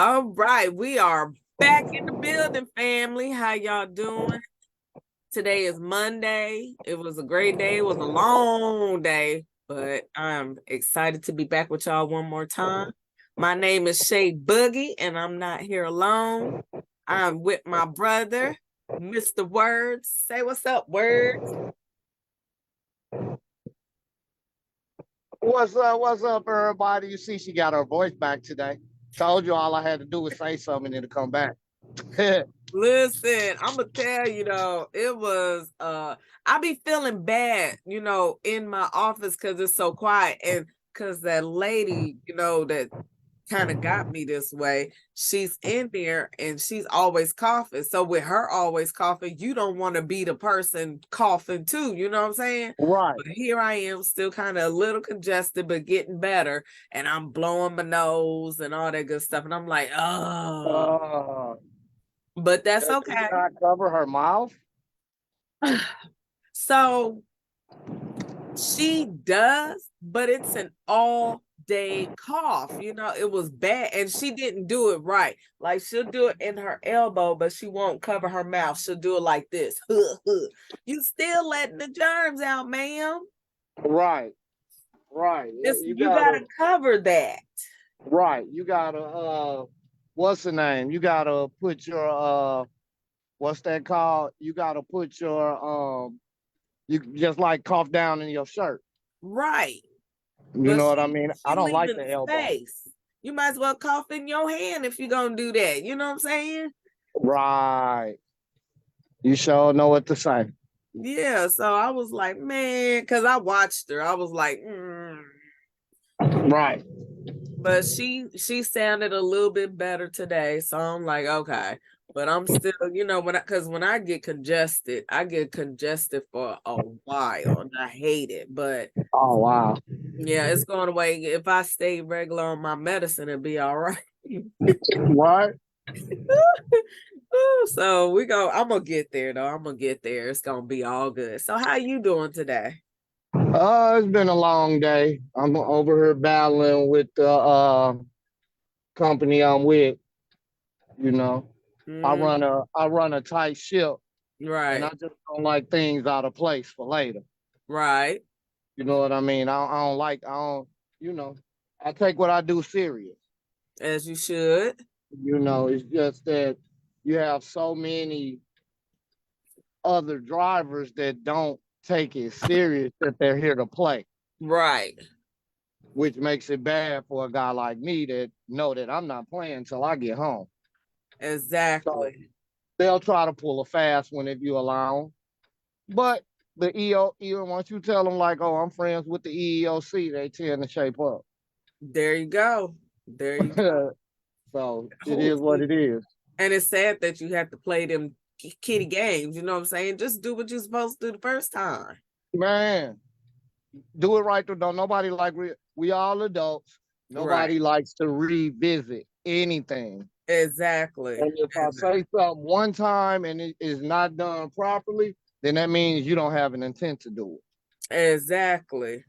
All right, we are back in the building, family. How y'all doing? Today is Monday. It was a great day. It was a long day, but I'm excited to be back with y'all one more time. My name is Shay Boogie, and I'm not here alone. I'm with my brother, Mr. Words. Say what's up, Words. What's up, everybody? You see, she got her voice back today. Told you all I had to do was say something and it'll come back. Listen, I'm gonna tell you though, it was I be feeling bad, in my office because it's so quiet and because that lady, that kind of got me this way, she's in there and she's always coughing. So with her always coughing, you don't want to be the person coughing too, you know what I'm saying? Right. But here I am, still kind of a little congested, but getting better. And I'm blowing my nose and all that good stuff. And I'm like, oh, Uh, but that's does she okay. not cover her mouth? So she does, but it's an all day cough. It was bad and she didn't do it right. Like she'll do it in her elbow, but she won't cover her mouth. She'll do it like this. You still letting the germs out, ma'am. Right. Right. You You gotta gotta. cover that. Right. You gotta. What's the name? You gotta put your. What's that called? You gotta put your. You just like cough down in your shirt. Right. You But know what I she mean? she I don't like leaving the elbow. space. You might as well cough in your hand if you're gonna do that. You know what I'm saying? Right. You sure know what to say. Yeah, so I was like, man, because I watched her. I was like, Right. but she sounded a little bit better today. So I'm like, okay. But I'm still, when I get congested for a while and I hate it. But Oh wow. yeah, it's going away. If I stay regular on my medicine, it'll be all right. What? So I'm gonna get there though. I'm gonna get there. It's gonna be all good. So how you doing today? It's been a long day. I'm over here battling with the company I'm with. You know, Mm, I run a tight ship, and I right, just don't like things out of place for later. right. You know what I mean? I don't like. I don't. You know, I take what I do serious. As you should. It's just that you have so many other drivers that don't take it serious that they're here to play, Right. which makes it bad for a guy like me that know that I'm not playing until I get home. So Exactly. they'll try to pull a fast one if you allow them. But the even once you tell them like, oh, I'm friends with the EEOC, they tend to shape up. There you go. There you So it go. is what it is. And it's sad that you have to play them kitty games. You know what I'm saying? Just do what you're supposed to do the first time. Man, do it right though. Don't nobody like we all adults. Right. Nobody likes to revisit anything. Exactly. And if I Exactly. say something one time and it is not done properly, then that means you don't have an intent to do it. Exactly.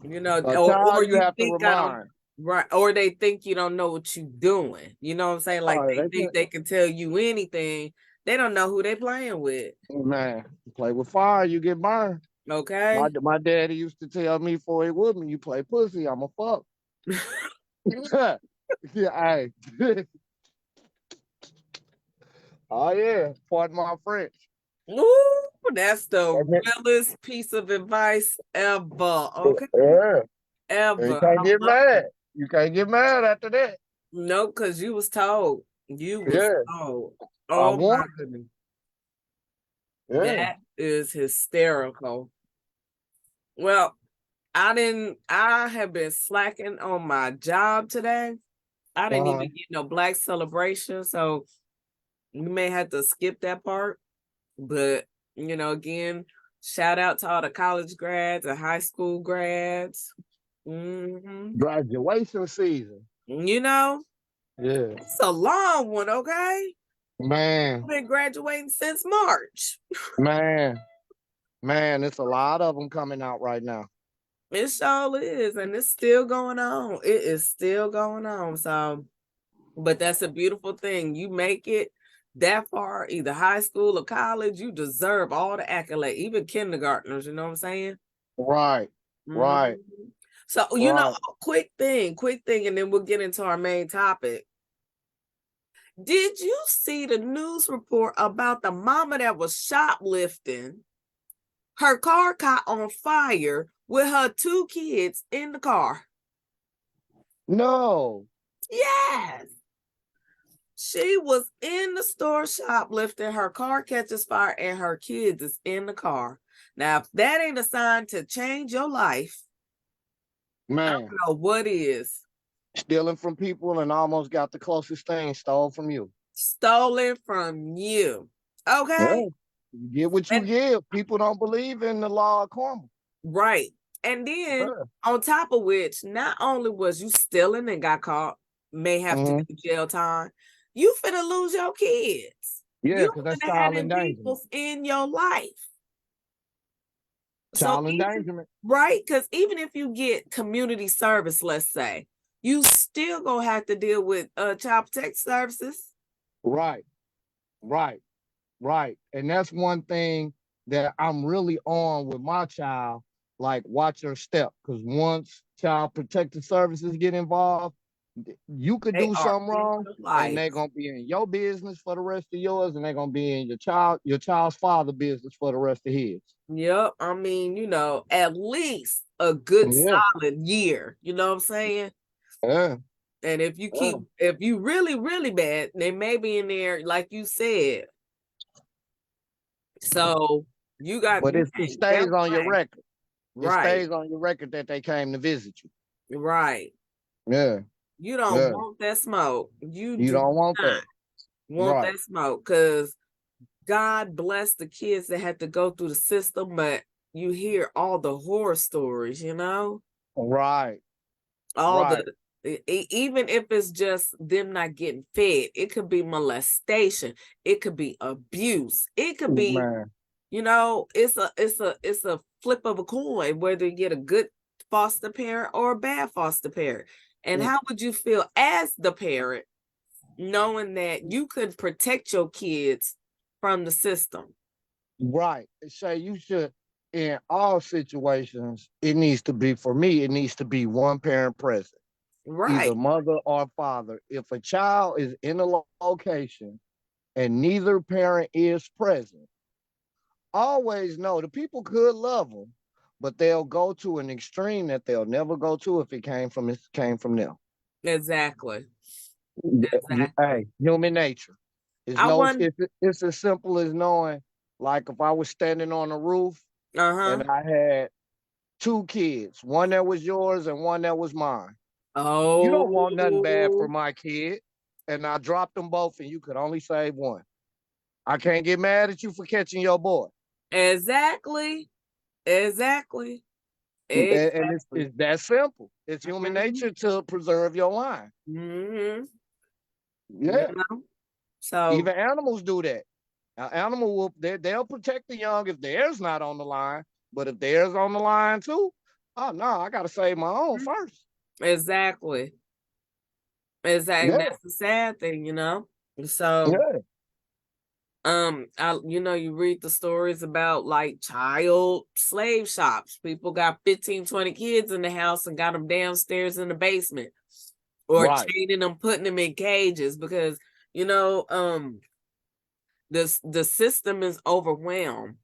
A Or child you you have to think I don't remind. right, or they think you don't know what you're doing. You know what I'm saying? Like Oh, they think they can tell you anything. They don't know who they playing with. man, you play with fire, you get burned. Okay. My daddy used to tell me before he would me, you play pussy, I'm a fuck. Yeah, hey. Oh yeah, pardon my French. Ooh, that's the realest piece of advice ever. Okay. Yeah, you Ever. can't I get love mad. it. You can't get mad after that. No, because you was told. You was Yeah, told. I Oh won. my goodness. Yeah. That is hysterical. Well, I have been slacking on my job today. I didn't Uh-huh. even get no black celebration, so we may have to skip that part. But again, shout out to all the college grads and high school grads. Hmm. Graduation season. You know, Yeah. it's a long one, okay? I've Man, been graduating since March. man, man, it's a lot of them coming out right now. It sure is, and it's still going on. It is still going on. So But that's a beautiful thing. You make it that far, either high school or college, you deserve all the accolade, even kindergartners, you know what I'm saying? Right, right, Mhm. So, right. quick thing, and then we'll get into our main topic. Did you see the news report about the mama that was shoplifting? Her car caught on fire with her 2 kids in the car. No, Yes. She was in the store shoplifting. Her car catches fire and her kids is in the car. Now, if that ain't a sign to change your life, I don't man, know what is. stealing from people and almost got the closest thing stole from you. Stolen from you. Yeah. Okay. You get what you And give. People don't believe in the law of karma. right. And then Yeah. on top of which, not only was you stealing and got caught, may have to Hmm. do jail time, you finna lose your kids. Yeah, You because that's finna have child them endangerment. peoples in your life. So Child even endangerment. right, because even if you get community service, let's say, you still gonna have to deal with child protective services. Right, right, right. And that's one thing that I'm really on with my child. Like, watch your step. Because once child protective services get involved, you could They do are something in wrong your and life. they're gonna be in your business for the rest of yours, and they're gonna be in your child's father business for the rest of his. Yep. I mean, at least a good Yeah, solid year. You know what I'm saying? yeah, And yeah. if you really, really bad, they may be in there, like you said. So But you it can't stays never on your play. record. It Right, stays on your record that they came to visit you. right. Yeah, You don't yeah. want that smoke. You You do don't want not that. want Right, that smoke because God bless the kids that had to go through the system, but you hear all the horror stories, right, all right. the even if it's just them not getting fed, it could be molestation, it could be abuse, it could be, Man. it's a flip of a coin whether you get a good foster parent or a bad foster parent. And how would you feel as the parent knowing that you could protect your kids from the system? Right. Say you should, in all situations, it needs to be, for me, it needs to be one parent present, either Right. mother or father. If a child is in a location and neither parent is present, always know the people could love them, but they'll go to an extreme that they'll never go to if it came from them. Exactly. Exactly. Hey, human nature. I want It's as simple as knowing, like, if I was standing on a roof uh-huh. and I had two kids, one that was yours and one that was mine. You don't want nothing bad for Oh, my kid. And I dropped them both and you could only save one. I can't get mad at you for catching your boy. exactly. Exactly. And Exactly. it's that simple. It's human Mhm. nature to preserve your line. Mhm. You Yeah. know? So Even animals do that. An animal they'll protect the young if theirs not on the line. But if theirs on the line too, oh no, I gotta save my own mhm. first. Exactly. Exactly. Yeah, That's the sad thing. So yeah, you read the stories about like child slave shops. People got 15, 20 kids in the house and got them downstairs in the basement or right, chaining them, putting them in cages because you know, the system is overwhelmed.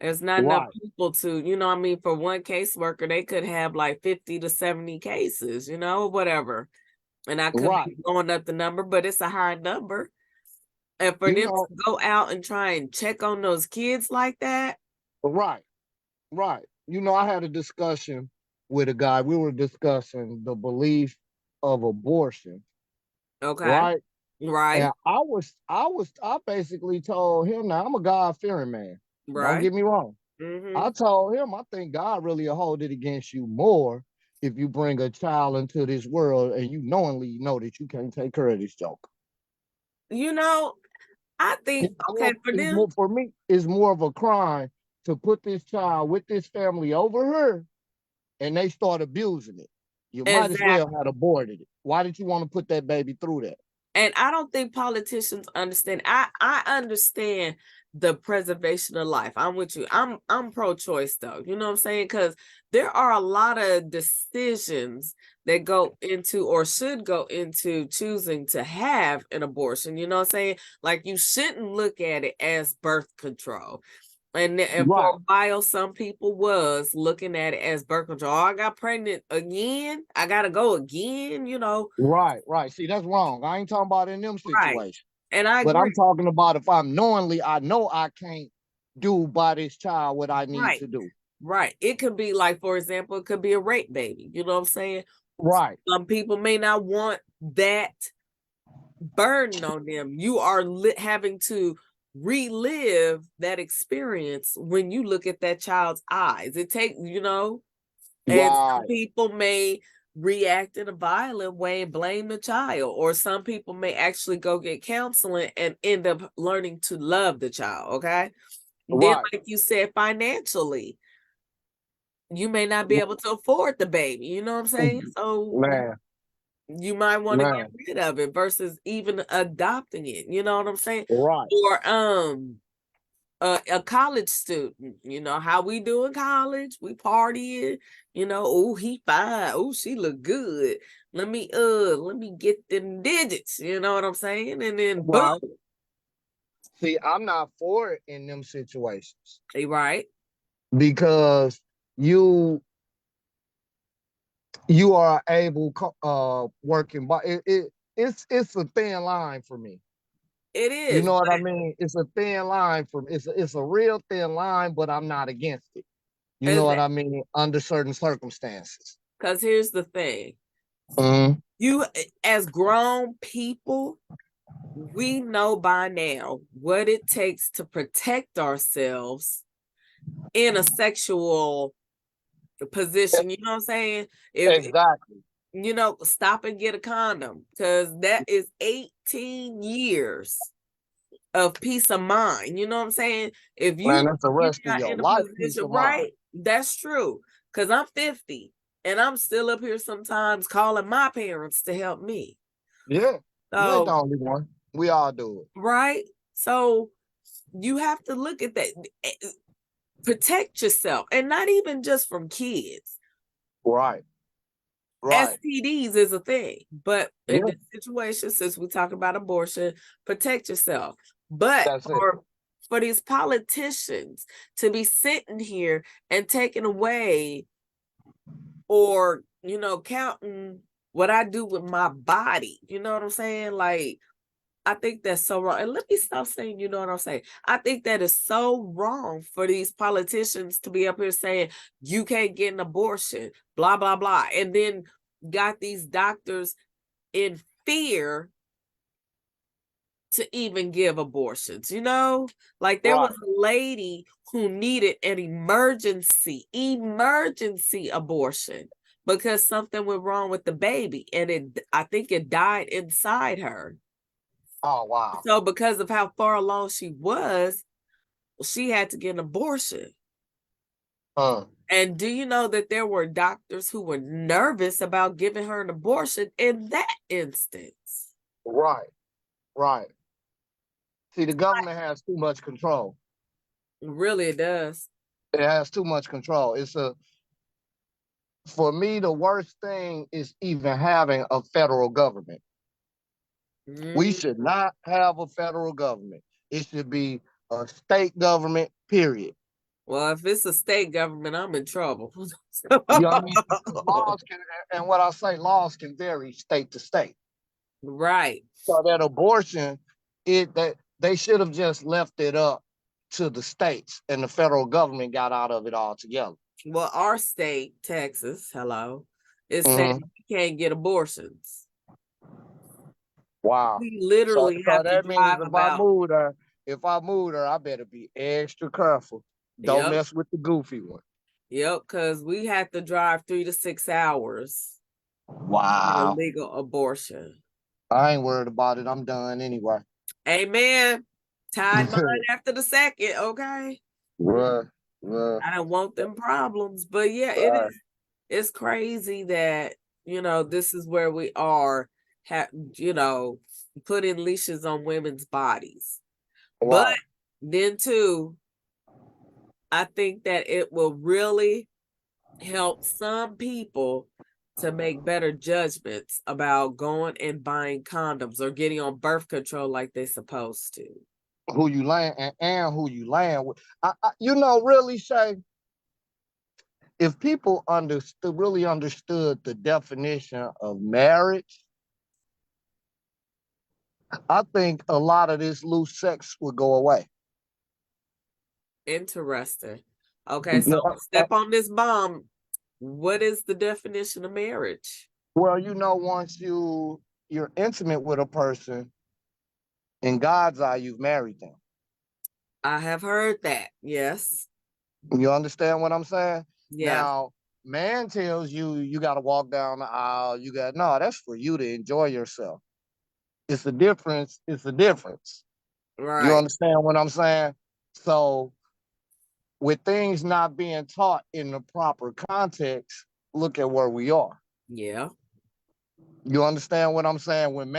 There's not enough right, people to, for one caseworker, they could have like 50 to 70 cases, whatever. And I could right. be blowing up the number, but it's a high number. And for You them know, to go out and try and check on those kids like that, right, right. I had a discussion with a guy. We were discussing the belief of abortion, okay, right? right, And I basically told him, now I'm a God fearing man. Don't right. get me wrong. Mm-hmm. I told him I think God really will hold it against you more if you bring a child into this world and you knowingly know that you can't take care of this joke. You know, I think, okay, for It's them, more for me, it's more of a crime to put this child with this family over her and they start abusing it. You might as well exactly. have aborted it. Why did you want to put that baby through that? And I don't think politicians understand. I understand the preservation of life. I'm with you. I'm pro-choice though. You know what I'm saying? Because there are a lot of decisions that go into or should go into choosing to have an abortion. You know what I'm saying? Like you shouldn't look at it as birth control. And for Right, a while, some people was looking at it as birth control. Oh, I got pregnant again. I gotta go again, you know. right. See, that's wrong. I ain't talking about in them Right. situations. And I But I'm agree. talking about if I'm knowingly, I know I can't do by this child what I need Right. to do. Right. It could be like, for example, it could be a rape baby. You know what I'm saying? Right, Some people may not want that burden on them. You are having to relive that experience when you look at that child's eyes. It takes, you know, and some right, people may react in a violent way and blame the child, or some people may actually go get counseling and end up learning to love the child. Okay. Then, right. like you said, financially, you may not be able to afford the baby. You know what I'm saying? So Man, you might want to get man, rid of it versus even adopting it. You know what I'm saying? right. Or a college student, you know how we do in college, we partying, you know, oh he fine, oh she look good, let me get them digits, you know what I'm saying, and then boom. Right. See, I'm not for it in them situations Right. because you you are able working, but it's a thin line for me. It You is, know what I but mean? It's a thin line for me. It's a real thin line, but I'm not against it. You know is what that I mean? Under certain circumstances. because here's the thing, Mhm. you as grown people, we know by now what it takes to protect ourselves in a sexual position, you know what I'm saying? If Exactly. you know, stop and get a condom because that is 18 years of peace of mind. You know what I'm saying? If Man, you that's the you're rest of not your in a life peace position, of mind. right? That's true. Because I'm 50 and I'm still up here sometimes calling my parents to help me. Yeah. You ain't the So, only one. We all do it. right? So you have to look at that. Protect yourself and not even just from kids. Right. Right. STDs is a thing, but in Yeah. this situation, since we talk about abortion, protect yourself. But That's it. for these politicians to be sitting here and taking away or you know counting what I do with my body, you know what I'm saying? Like I think that's so wrong. And let me stop saying, you know what I'm saying? I think that is so wrong for these politicians to be up here saying you can't get an abortion, blah, blah, blah. And then got these doctors in fear to even give abortions, you know? Like there was Right. a lady who needed an emergency abortion because something went wrong with the baby and I think it died inside her. Oh wow. So because of how far along she was, she had to get an abortion. Uh, And do you know that there were doctors who were nervous about giving her an abortion in that instance? right. Right. See, the government has too much control. Really, it does. It has too much control. It's a For me, the worst thing is even having a federal government. We Mm. should not have a federal government. It should be a state government, period. Well, if it's a state government, I'm in trouble. You know what I mean? Because laws can, and what I say, laws can vary state to state. Right. So that abortion, that they should have just left it up to the states, and the federal government got out of it altogether. Well, our state, Texas, hello, is saying Hmm. you can't get abortions. Wow. We So, literally so have to that means drive about, if I moved her, I better be extra careful. Don't yep, mess with the goofy one. yep, because we have to drive 3 to 6 hours to get a Wow. legal abortion. I ain't worried about it. I'm done anyway. Amen. Tied mine after the second, okay? Well, well, I don't want them problems. But yeah, it is it's crazy that, you know, this is where we are, you know, putting leashes on women's bodies. But Right. then too, I think that it will really help some people to make better judgments about going and buying condoms or getting on birth control like they're supposed to. Who you land and who you land with. You know, really, Shay, if people really understood the definition of marriage, I think a lot of this loose sex would go away. Interesting. Okay, so step on this bomb. What is the definition of marriage? Well, you know, once you're intimate with a person, in God's eye, you've married them. I have heard that. Yes. You understand what I'm saying? Yeah. Now, man tells you you got to walk down the aisle. No, that's for you to enjoy yourself. It's the difference. It's the difference. Right. You understand what I'm saying? So, with things not being taught in the proper context, look at where we are. Yeah. You understand what I'm saying? When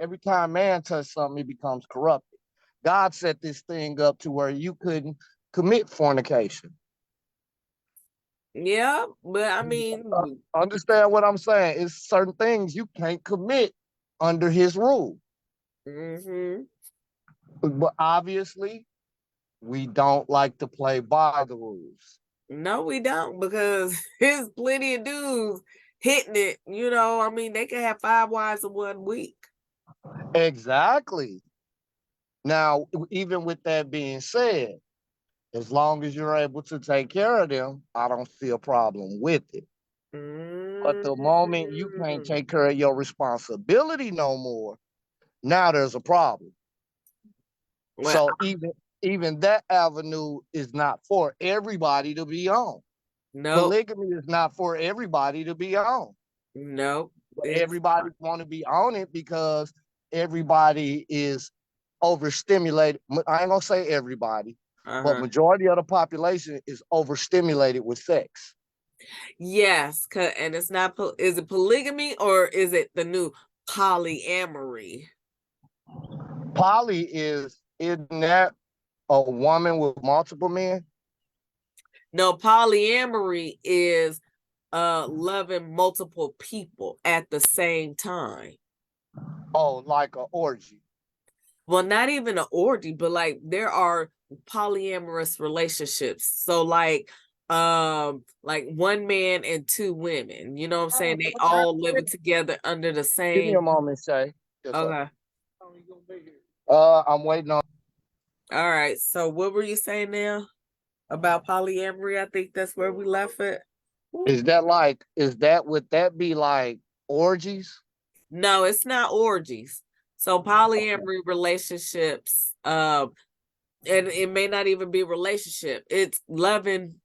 every time man touches something, it becomes corrupted. God set this thing up to where you couldn't commit fornication. Yeah, but I mean, Understand what I'm saying? It's certain things you can't commit under his rule. mm-hmm. But obviously, we don't like to play by the rules. No, we don't, because there's plenty of dudes hitting it. You know, I mean, they can have 5 wives in 1 week. Exactly. Now, even with that being said, as long as you're able to take care of them, I don't see a problem with it. But the moment you can't take care of your responsibility no more, now there's a problem. Well, So even that avenue is not for everybody to be on. no, Polygamy is not for everybody to be on. no, Everybody want to be on it because everybody is overstimulated. I ain't gonna say everybody, but majority of the population is overstimulated with sex. Yes, and it's not. Is it polygamy or is it the new polyamory? Isn't that a woman with multiple men? No, polyamory is loving multiple people at the same time. Oh, like an orgy. Well, not even an orgy, but like there are polyamorous relationships. So like 1 man and 2 women. You know what I'm saying? They all living together under the Give me same. a moment, Shay. Yes, Okay. I'm waiting on. All right. So what were you saying now about polyamory? I think that's where we left it. Would that be like orgies? No, it's not orgies. So polyamory relationships, and it may not even be a relationship. It's loving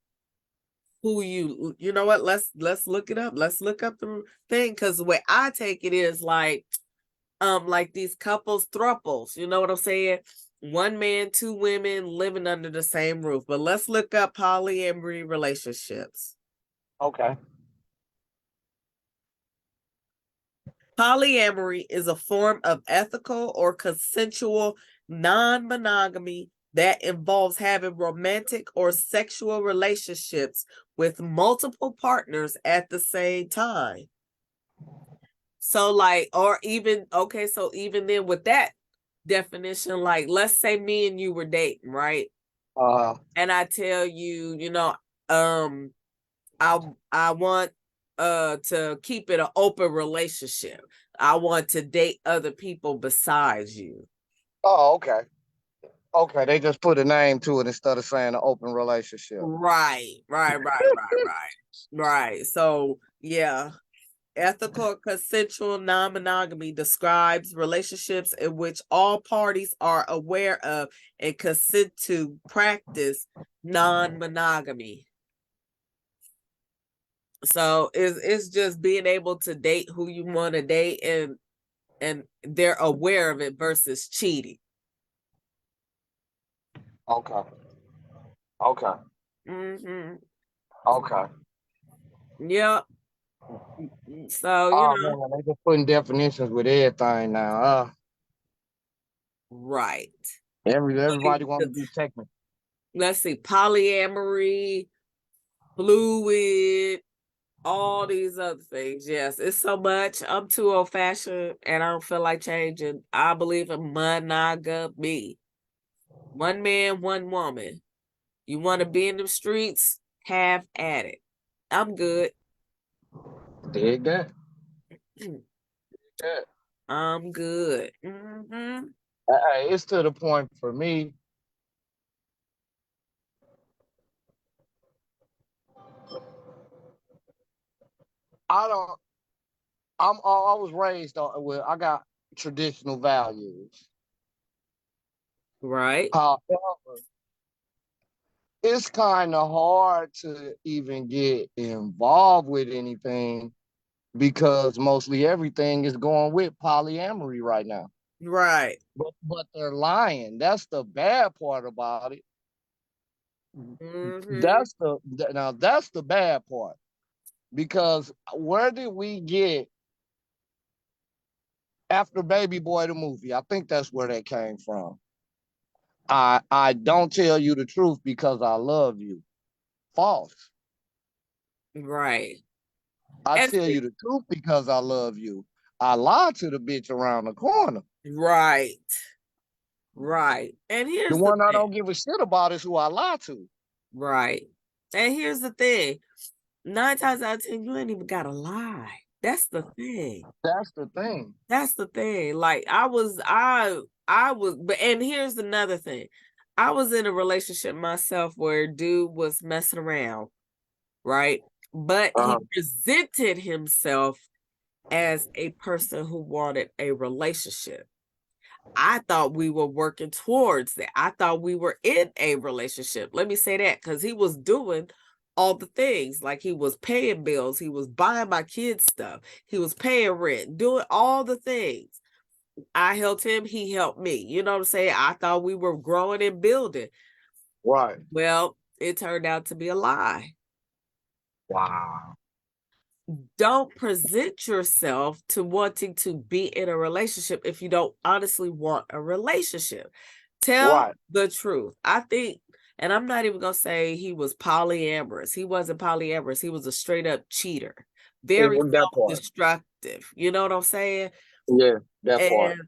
who you know what? Let's look it up. Let's look up the thing, because the way I take it is like these couples thruples. You know what I'm saying? 1 man, 2 women living under the same roof. But let's look up polyamory relationships. Okay. Polyamory is a form of ethical or consensual non-monogamy that involves having romantic or sexual relationships with multiple partners at the same time. So like, or even, okay, so even then with that definition, like let's say me and you were dating, right? And I tell you, you know, I want to keep it an open relationship. I want to date other people besides you. Oh, okay. Okay, they just put a name to it instead of saying an open relationship. Right. So yeah, ethical consensual non-monogamy describes relationships in which all parties are aware of and consent to practice non-monogamy. So it's just being able to date who you want to date, and they're aware of it versus cheating. Okay. Okay. Mm-hmm. Okay. Yep. So you know, man, they just putting definitions with everything now. Right. Everybody want to be technical. Let's see, polyamory, fluid, all these other things. Yes, it's so much. I'm too old fashioned and I don't feel like changing. I believe in monogamy. One man, one woman. You want to be in the streets? Have at it. I'm good. Dig that. Yeah. I'm good. Hmm. Hey, it's to the point for me. I don't. I was raised with. I got traditional values. Right. However, it's kind of hard to even get involved with anything because mostly everything is going with polyamory right now. Right. But they're lying. That's the bad part about it. Hmm. That's the bad part because where did we get after Baby Boy the movie? I think that's where that came from. I don't tell you the truth because I love you. False. Right. I And tell see, you the truth because I love you. I lied to the bitch around the corner. right. Right. And The here's the one I thing. don't give a shit about is who I lie to. Right. And here's the thing. 9 times out of 10, you ain't even gotta lie. That's the thing. That's the thing. That's the thing. Like but and here's another thing. I was in a relationship myself where dude was messing around, right? But he Uh-huh. presented himself as a person who wanted a relationship. I thought we were working towards that. I thought we were in a relationship. Let me say that because he was doing all the things. Like he was paying bills, he was buying my kids stuff, he was paying rent, doing all the things. I helped him, he helped me. You know what I'm saying? I thought we were growing and building. Right. Well, it turned out to be a lie. Wow. Don't present yourself to wanting to be in a relationship if you don't honestly want a relationship. Tell Right. the truth. I think, and I'm not even gonna say he was polyamorous. He wasn't polyamorous. He was a straight up cheater, It very was that part. self-destructive. You know what I'm saying? Yeah, that part. And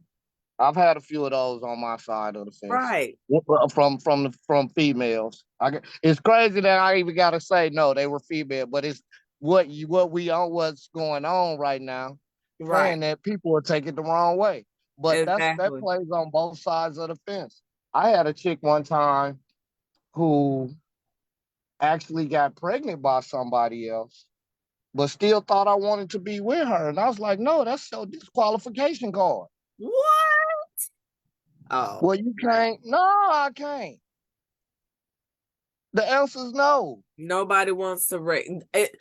I've had a few of those on my side of the fence. right, From females. It's crazy that I even gotta say no, they were female, but it's what's going on right now, right, saying that people will take it the wrong way. But that exactly. plays on both sides of the fence. I had a chick one time who actually got pregnant by somebody else, but still thought I wanted to be with her. And I was like, no, that's your disqualification card. What? Oh, Well, you can't. No, I can't. The answer is no. nobody wants to it,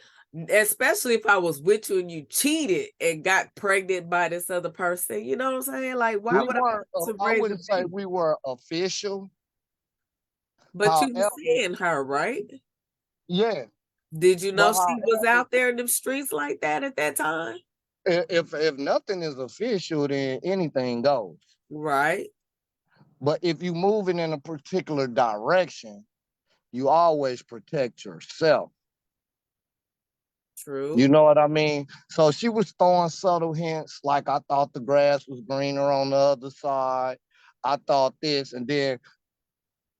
especially if I was with you and you cheated and got pregnant by this other person. You know what I'm saying? Like, why We would I weren't, want to I raise a wouldn't say baby? we were official. But you were However, seeing her, right? yeah, Did you know but she was however, out there in the streets like that at that time? if nothing is official, then anything goes. Right. But if you moving in a particular direction, you always protect yourself. You True. know what I mean? So she was throwing subtle hints like I thought the grass was greener on the other side. I thought this, and then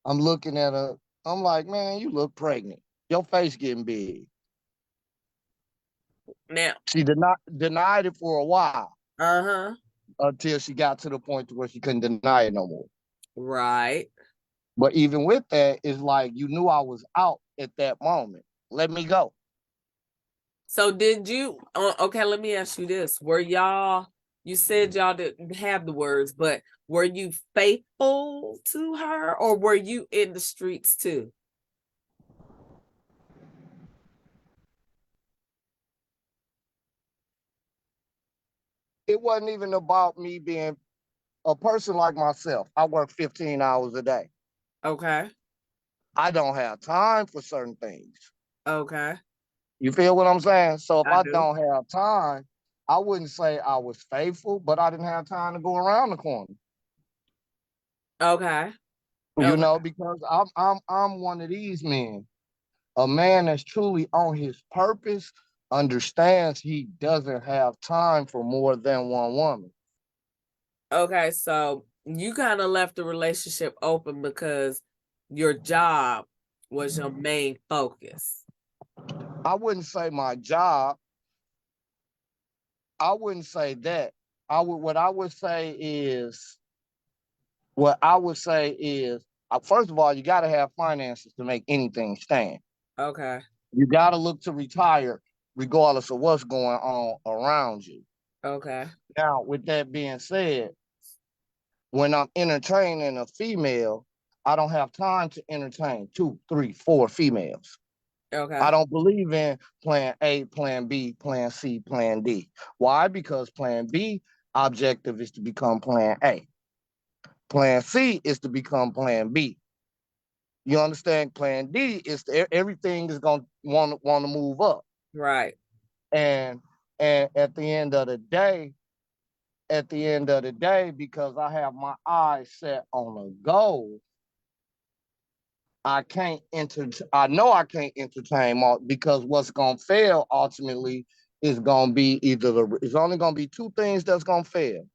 I'm looking at her. I'm like, man, you look pregnant. Your face getting big. Now, She denied it for a while uh-huh. until she got to the point to where she couldn't deny it no more. Right. But even with that, it's like you knew I was out at that moment. Let me go. So did you okay, let me ask you this. You said y'all didn't have the words, but were you faithful to her or were you in the streets too? It wasn't even about me being a person like myself. I work 15 hours a day. Okay. I don't have time for certain things. Okay. You feel what I'm saying? So if I I do. don't have time, I wouldn't say I was faithful, but I didn't have time to go around the corner. Okay. You Okay. know, because I'm one of these men. A man that's truly on his purpose understands he doesn't have time for more than one woman. Okay. So you kind of left the relationship open because your job was your main focus. I wouldn't say my job. I wouldn't say that. What I would say is first of all, you got to have finances to make anything stand. Okay. You got to look to retire regardless of what's going on around you. Okay. Now, with that being said, when I'm entertaining a female, I don't have time to entertain 2, 3, 4 females. I Okay. don't believe in plan A, plan B, plan C, plan D. Why? Because plan B objective is to become plan A. Plan C is to become plan B. You understand? Plan D is everything is gonna want to move up. Right. And at the end of the day, because I have my eyes set on a goal, I can't I know I can't entertain because what's gonna fail ultimately is gonna be it's only gonna be two things that's gonna fail.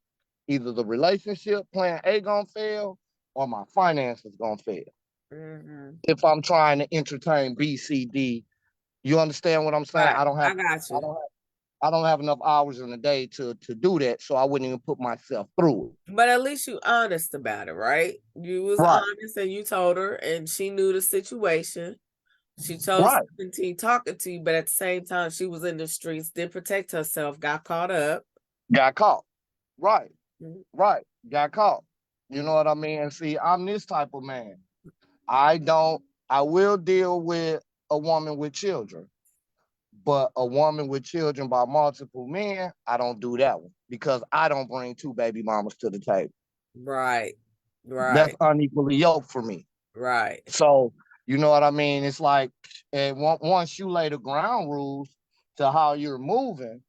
Either the relationship plan A gonna fail or my finances gonna fail. Mm-hmm. If I'm trying to entertain B, C, D, you understand what I'm saying? Right. I got I you. don't have I don't have enough hours in the day to do that, so I wouldn't even put myself through it. But at least you honest about it, right? You was Right, honest and you told her and she knew the situation. She chose to right. continue talking to you, but at the same time, she was in the streets, didn't protect herself, got caught up. Got caught. Right, Mhm. right. Got caught. You know Mhm. what I mean? And see, I'm this type of man. I don't, I will deal with a woman with children, but a woman with children by multiple men, I don't do that one because I don't bring two baby mamas to the table. Right, That's right, unequally yoked for me. right, So, you know what I mean? It's like, and once you lay the ground rules to how you're moving,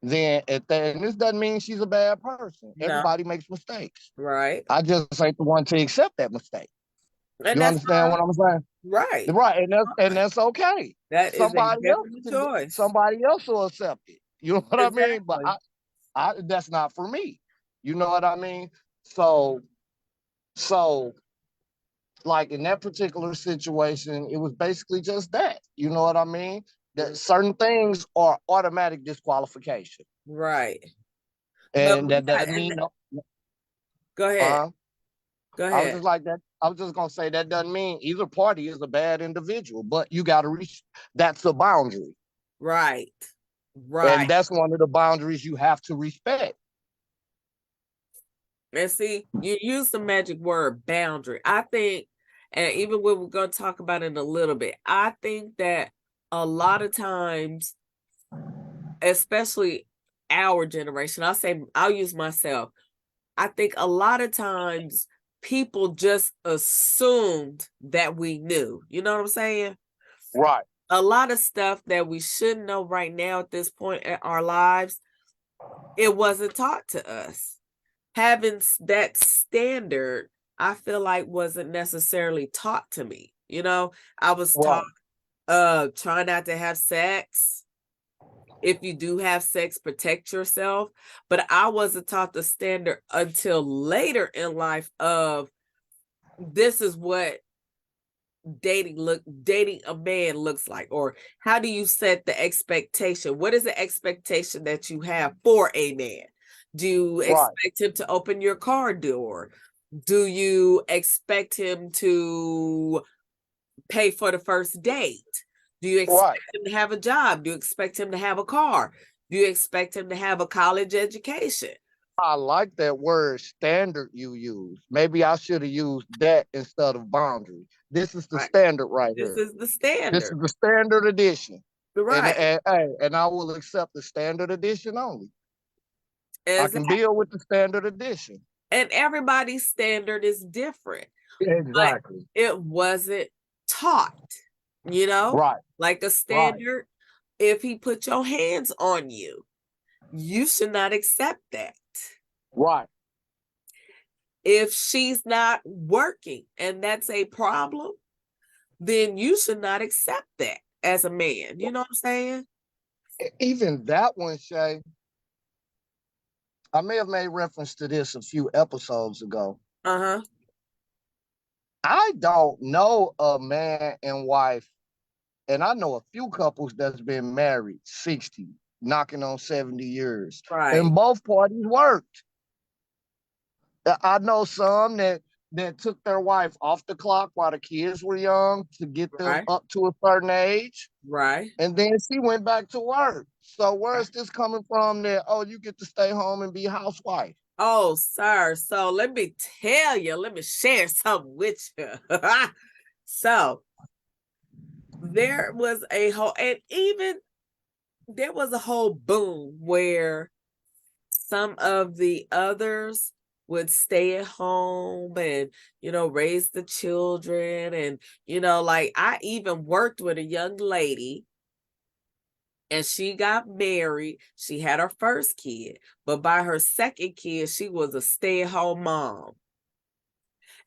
then and this doesn't mean she's a bad person. no, Everybody makes mistakes. right. I just ain't the one to accept that mistake. And You that's understand fine, what I'm saying? right. Right, and Fine. that's okay. That is a definite choice. Somebody else will accept it. You know what I mean? But Exactly. I that's not for me. You know what I mean? So so like in that particular situation, it was basically just that. You know what I mean? That Mm, certain things are automatic disqualification, right. But and we that got, doesn't and mean no. go ahead. Uh, Go I was ahead. just like that. I was just gonna say that doesn't mean either party is a bad individual, but you got to reach. That's a boundary, Right. and Right. that's one of the boundaries you have to respect. And see, you use the magic word boundary. I think, and even when we're going to talk about it in a little bit, I think that a lot of times, especially our generation, I'll use myself. I think a lot of times people just assumed that we knew. You know what I'm saying? Right. A lot of stuff that we should know right now at this point in our lives, it wasn't taught to us. Having that standard, I feel like wasn't necessarily taught to me. You know, I was taught Right. try not to have sex. If you do have sex, protect yourself. But I wasn't taught the standard until later in life of this is what dating a man looks like, or how do you set the expectation? What is the expectation that you have for a man? Do you Right. expect him to open your car door? Do you expect him to pay for the first date? Do you Right. expect him to have a job? Do you expect him to have a car? Do you expect him to have a college education? I like that word standard you use. Maybe I should have used that instead of boundary. This is the Right. standard right This here. is the This standard. is the standard edition. Right. And I will accept the standard edition only. I can Exactly. deal with the standard edition. And everybody's standard is different, but Exactly. it wasn't taught, you know, Right. like a Right. standard. If he put your hands on you, you should not accept that. Right. If she's not working and that's a problem, then you should not accept that as a man. You know what I'm saying? Even that one, Shay, I may have made reference to this a few episodes ago. Uh-huh. I don't know a man and wife, and I know a few couples that's been married 60, knocking on 70 years, Right. and both parties worked. I know some that took their wife off the clock while the kids were young to get them Right. up to a certain age, Right. and then she went back to work. So where's Right. this coming from that, oh, you get to stay home and be a housewife? Oh, sir. So let me share something with you. So there was a whole, and even there was a whole boom where some of the others would stay at home and, raise the children. And, like I even worked with a young lady and she got married. She had her first kid, but by her second kid, she was a stay-at-home mom.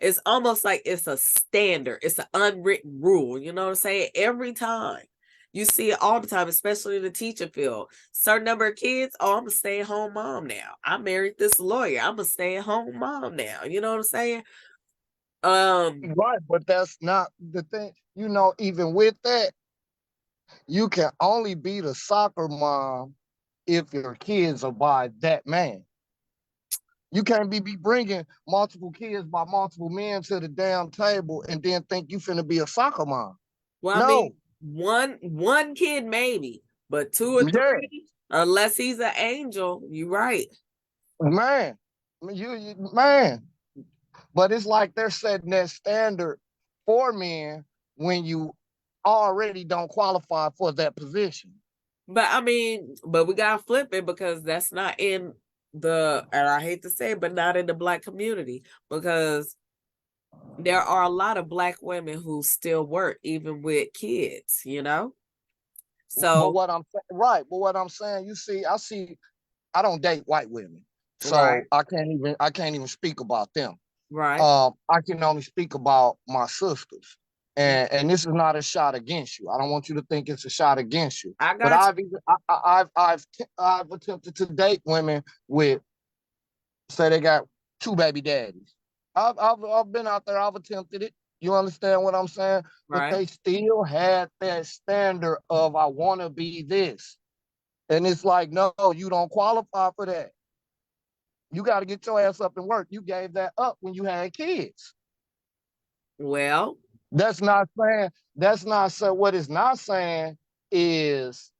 It's almost like it's a standard, it's an unwritten rule. You know what I'm saying? Every time you see it all the time, especially in the teacher field. Certain number of kids, oh, I'm a stay-at-home mom now. I married this lawyer. I'm a stay-at-home mom now. You know what I'm saying? Right, but that's not the thing. Even with that, you can only be the soccer mom if your kids are by that man. You can't be bringing multiple kids by multiple men to the damn table and then think you finna be a soccer mom. Well, I No. mean, one kid maybe, but two or Yeah, three, unless he's an angel, you're right. man. Man. But it's like they're setting that standard for men when you already don't qualify for that position. But I mean, but we gotta flip it because that's not in and I hate to say it, but not in the Black community, because there are a lot of Black women who still work even with kids, But So, what I'm right, but what I'm saying, I don't date white women, right, so I can't even speak about them. right. I can only speak about my sisters, Mhm. and this is not a shot against you. I don't want you to think it's a shot against you. I But got I've attempted to date women with, say, they got two baby daddies. I've been out there. I've attempted it. You understand what I'm saying? you, But right. they still had that standard of, I want to be this, and it's like, no, you don't qualify for that. You got to get your ass up and work. You gave that up when you had kids. Well, That's not saying, what it's not saying is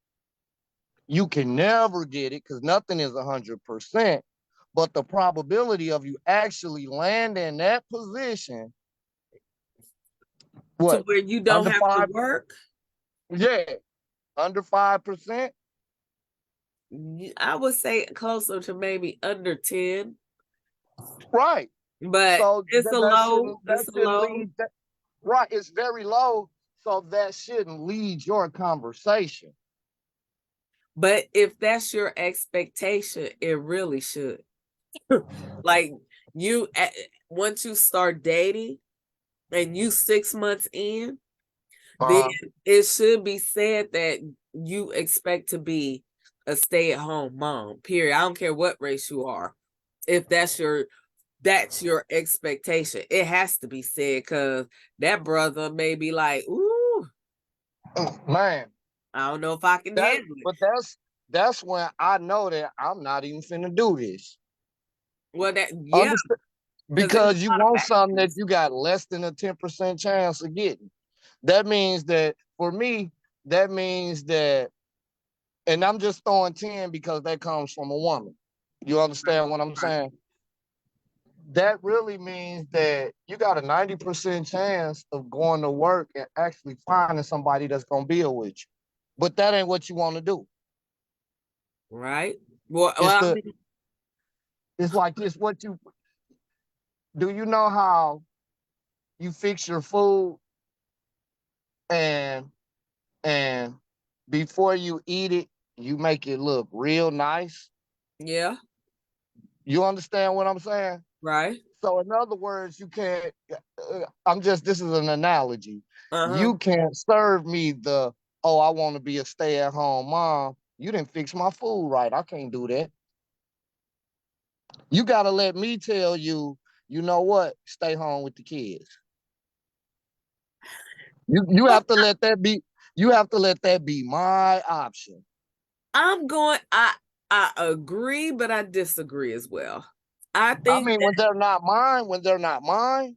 you can never get it, because nothing is 100%. But the probability of you actually landing that position, to what, where you don't under have to five? work, Yeah, under 5%. I would say closer to maybe under 10, Right. but So it's a that low. shouldn't It's a low. lead that. Right, it's very low. So that shouldn't lead your conversation. But if that's your expectation, it really should. Like you, once you start dating and you 6 months in, then Uh, it should be said that you expect to be a stay-at-home mom. Period. I don't care what race you are. If that's your expectation, it has to be said, because that brother may be like, "Ooh, man, I don't know if I can handle it." but that's when I know that I'm not even finna do this. Well, yeah, Understand? because there's Because you a lot of want something that factors. you got less than a 10% chance of getting. That means that, for me, that means that, and I'm just throwing 10 because that comes from a woman. You understand what I'm Right. saying? That really means that you got a 90% chance of going to work and actually finding somebody that's gonna build with you. But that ain't what you want to do. Right. Well, It's I the mean, it's like this. What you do, you know how you fix your food, and and before you eat it, you make it look real nice. yeah, You understand what I'm saying? right. So in other words, you can't. This is an analogy. Uh-huh. You can't serve me the, oh, I want to be a stay-at-home mom. You didn't fix my food right. I can't do that. You got to let me tell you, you know what? Stay home with the kids. You Well, have to let that be. You have to let that be my option. I agree, but I disagree as well. I I think mean, when they're not mine,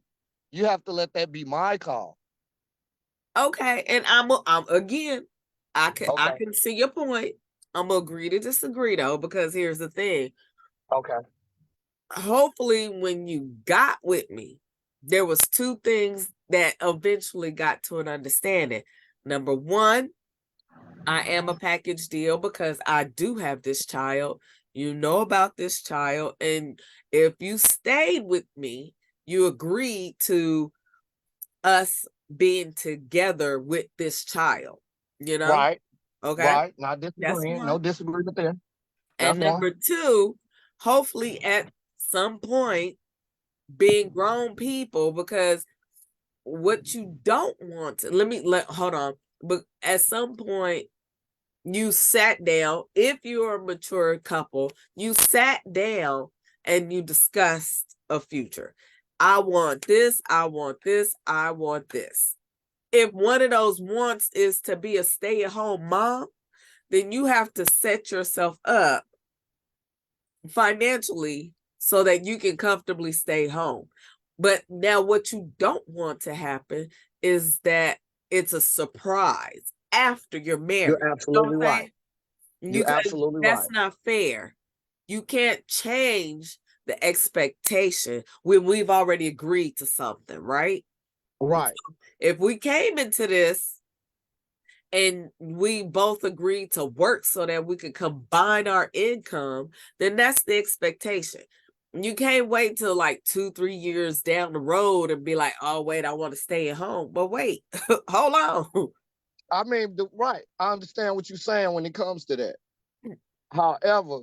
you have to let that be my call. okay, and I'm again, I Okay. can see your point. I'm gonna agree to disagree though, because here's the thing. Okay. Hopefully, when you got with me, there was two things that eventually got to an understanding. Number one, I am a package deal because I do have this child. You know about this child, and if you stayed with me, you agreed to us being together with this child, you know? Right. Okay. Right. Not That's disagreeing. No one. disagreement there. And That's one. number two, hopefully at some point, being grown people, because what you don't want to, hold on. But at some point, you sat down, if you're a mature couple, you sat down and you discussed a future. I want this, I want this, I want this. If one of those wants is to be a stay-at-home mom, then you have to set yourself up financially so that you can comfortably stay home. But now what you don't want to happen is that it's a surprise after you're married. You're You know what absolutely I'm right. saying? You're absolutely That's right. not fair. You can't change the expectation when we've already agreed to something, right? Right. If we came into this and we both agreed to work so that we could combine our income, then that's the expectation. You can't wait till like 2-3 years down the road and be like, oh, wait, I want to stay at home. But wait, hold on. I mean, right. I understand what you're saying when it comes to that. However,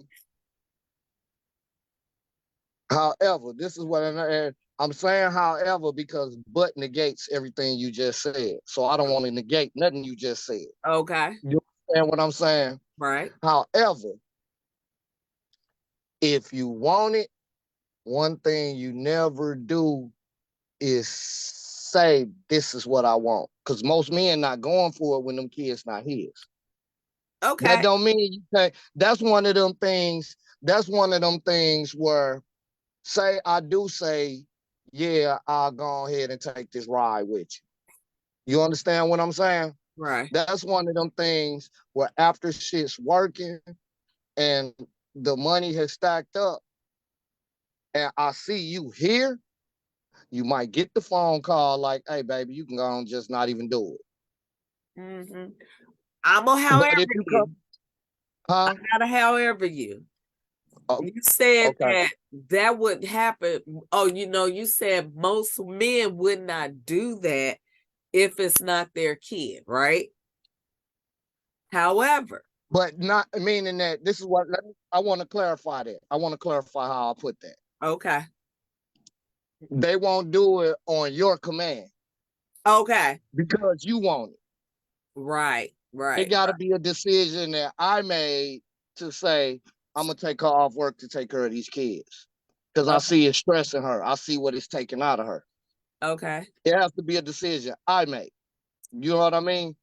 this is what I'm saying. However, because but negates everything you just said, so I don't want to negate nothing you just said. Okay. You understand what I'm saying? Right. However, if you want it, one thing you never do is say this is what I want, because most men not going for it when them kids not his. That Okay. don't mean you can't. That's one of them things. That's one of them things where, say I do say, yeah, I'll go ahead and take this ride with you. You understand what I'm saying? Right. That's one of them things where after shit's working and the money has stacked up and I see you here, you might get the phone call like, hey, baby, you can go and just not even do it. Mm-hmm. I'm gonna But however if you you. come, I huh? gotta however you. Oh, You said okay. that would happen. Oh, you said most men would not do that if it's not their kid, right? However, But not meaning that this is what I want to clarify that. I want to clarify how I put that. okay. They won't do it on your command Okay. because you want it. Right. It Right. got to be a decision that I made to say, I'm going to take her off work to take care of these kids because I Okay. see it stressing her. I see what it's taking out of her. Okay. It has to be a decision I make. You know what I mean?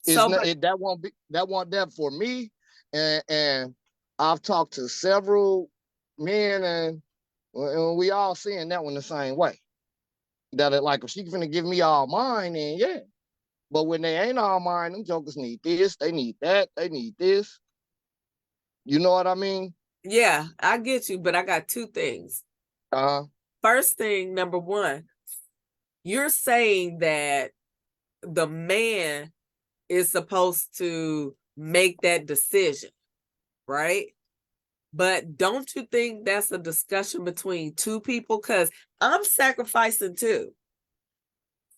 It's So, not but it, that won't that for me. And I've talked to several men and we all seeing that one the same way. That it like if she gonna give me all mine, then yeah. But when they ain't all mine, them jokers need this, they need that, they need this. You know what I mean? yeah, I get you, but I got two things. Uh-huh. First thing, number one, you're saying that the man is supposed to make that decision, right? But don't you think that's a discussion between two people? Because I'm sacrificing too.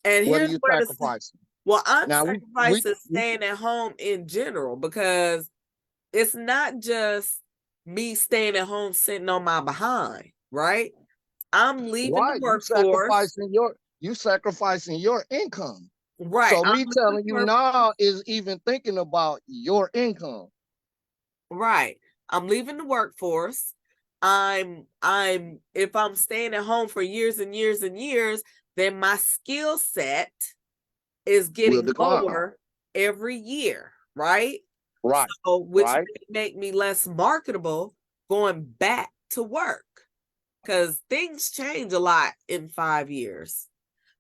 And What are here's you where sacrificing? I'm Now sacrificing we staying at home in general, because it's not just me staying at home sitting on my behind, right? I'm leaving the Right. workforce. You sacrificing your income. Right. So I'm me leaving telling the you work- now is even thinking about your income. right. I'm leaving the workforce. If I'm staying at home for years and years and years, then my skill set is Will getting decline. lower every year, right? Right. So, which Right. may make me less marketable going back to work because things change a lot in 5 years.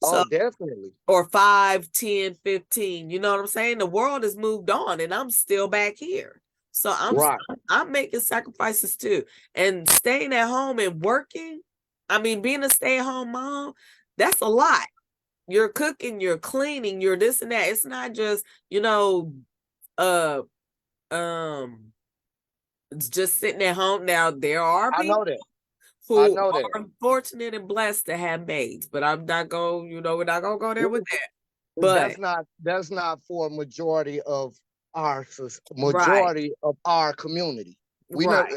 So, Oh, definitely. or 5, 10, 15, you know what I'm saying? The world has moved on and I'm still back here. So Right. I'm making sacrifices too. And staying at home and working, I mean, being a stay-at-home mom, that's a lot. You're cooking, you're cleaning, you're this and that. It's not just, uh um it's just sitting at home. Now there are I know people that. I who know that. are fortunate and blessed to have maids, but I'm not going, we're not gonna go there with that. But That's not for right, majority of our community. We know right,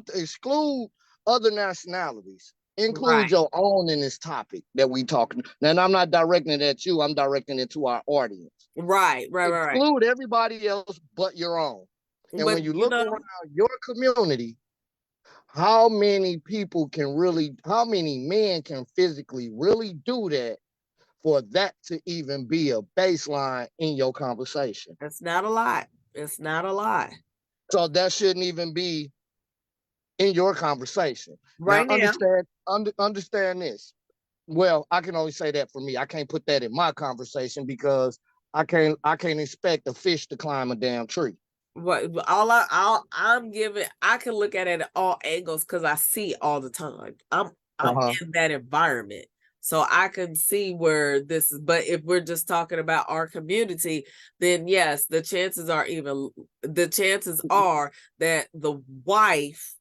exclude other nationalities. Include right, your own in this topic that we talking. And I'm not directing it at you. I'm directing it to our audience. right. Exclude everybody else but your own. And But when you look around your community, how many men can physically really do that for that to even be a baseline in your conversation? it's not a lot. It's not a lot. So that shouldn't even be in your conversation. Now Right now, understand this. Well, I can only say that for me. I can't put that in my conversation because I can't expect a fish to climb a damn tree. I'm giving, I can look at it at all angles because I see all the time. I'm Uh-huh. in that environment. So I can see where this is, but if we're just talking about our community, then yes, the chances are that the wife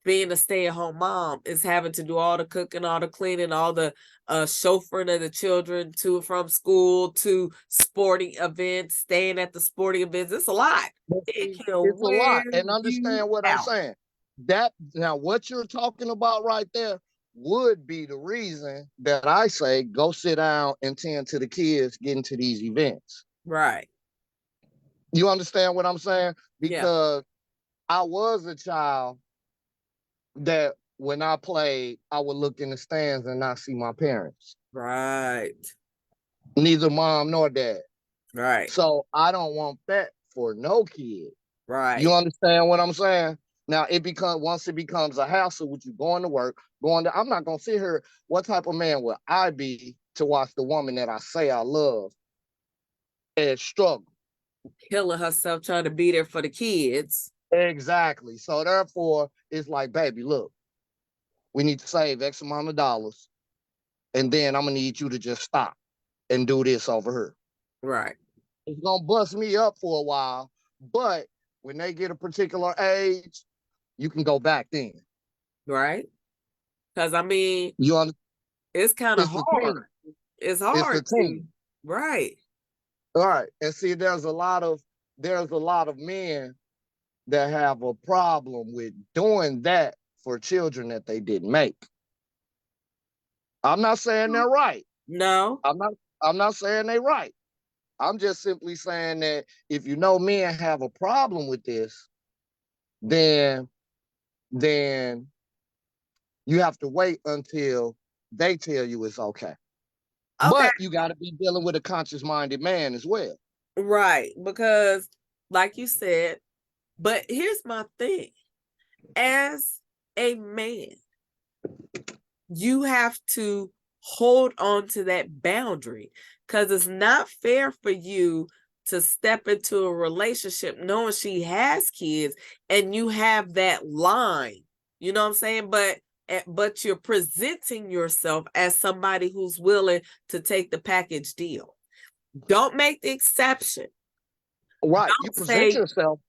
being a stay-at-home mom is having to do all the cooking, all the cleaning, all the chauffeuring of the children to and from school, to sporting events, staying at the sporting events. It's a lot. But It see, can it's a wear lot. And you understand what I'm out. saying. That now what you're talking about right there would be the reason that I say go sit down and tend to the kids getting to these events. Right. You understand what I'm saying? Yeah. Because I was a child that when I played, I would look in the stands and not see my parents, Right. neither mom nor dad. Right. So I don't want that for no kid. You Right. understand what I'm saying? Now once it becomes a hassle with you going to work, I'm not gonna sit here. What type of man would I be to watch the woman that I say I love and struggle? Killing herself trying to be there for the kids. Exactly. So therefore, it's like, baby, look, we need to save X amount of dollars, and then I'm gonna need you to just stop and do this over here. Right. It's gonna bust me up for a while, but when they get a particular age, you can go back then. Right. Because I mean, You understand? it's kind of It's the hard. team. It's It's the hard to. team. Right. All right. And see, there's a lot of men that have a problem with doing that for children that they didn't make. I'm not saying they're right. No. I'm not saying they're right. I'm just simply saying that if you know men have a problem with this, then then you have to wait until they tell you it's okay. Okay. But you got to be dealing with a conscious-minded man as well. Right. Because, like you said, but here's my thing. As a man, you have to hold on to that boundary because it's not fair for you to step into a relationship knowing she has kids and you have that line. You know what I'm saying? But you're presenting yourself as somebody who's willing to take the package deal. Don't make the exception. Right. You Don't present say yourself.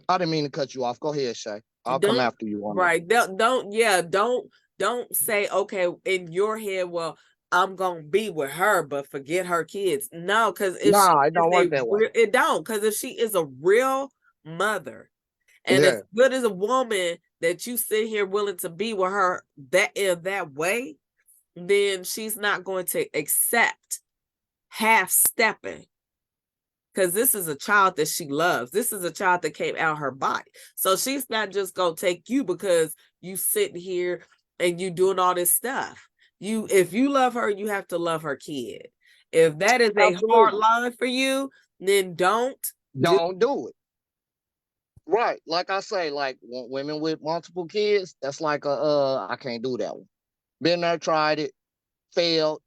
I didn't mean to cut you off. Go ahead, Shay. I'll come don't after you on that. right. Don't say, okay, in your head, well, I'm gonna be with her, but forget her kids. No, because if she Nah, it is don't work that way. it don't, because if she is a real mother and Yeah. as good as a woman that you sit here willing to be with her that way, then she's not going to accept half stepping, because this is a child that she loves. This is a child that came out her body. So she's not just gonna take you because you sitting here and you doing all this stuff. If you love her, you have to love her kid. If that is a hard Absolutely. line for you, then don't do. Don't do it. Right. Like I say, like women with multiple kids, that's like I can't do that one. Been there, tried it, failed.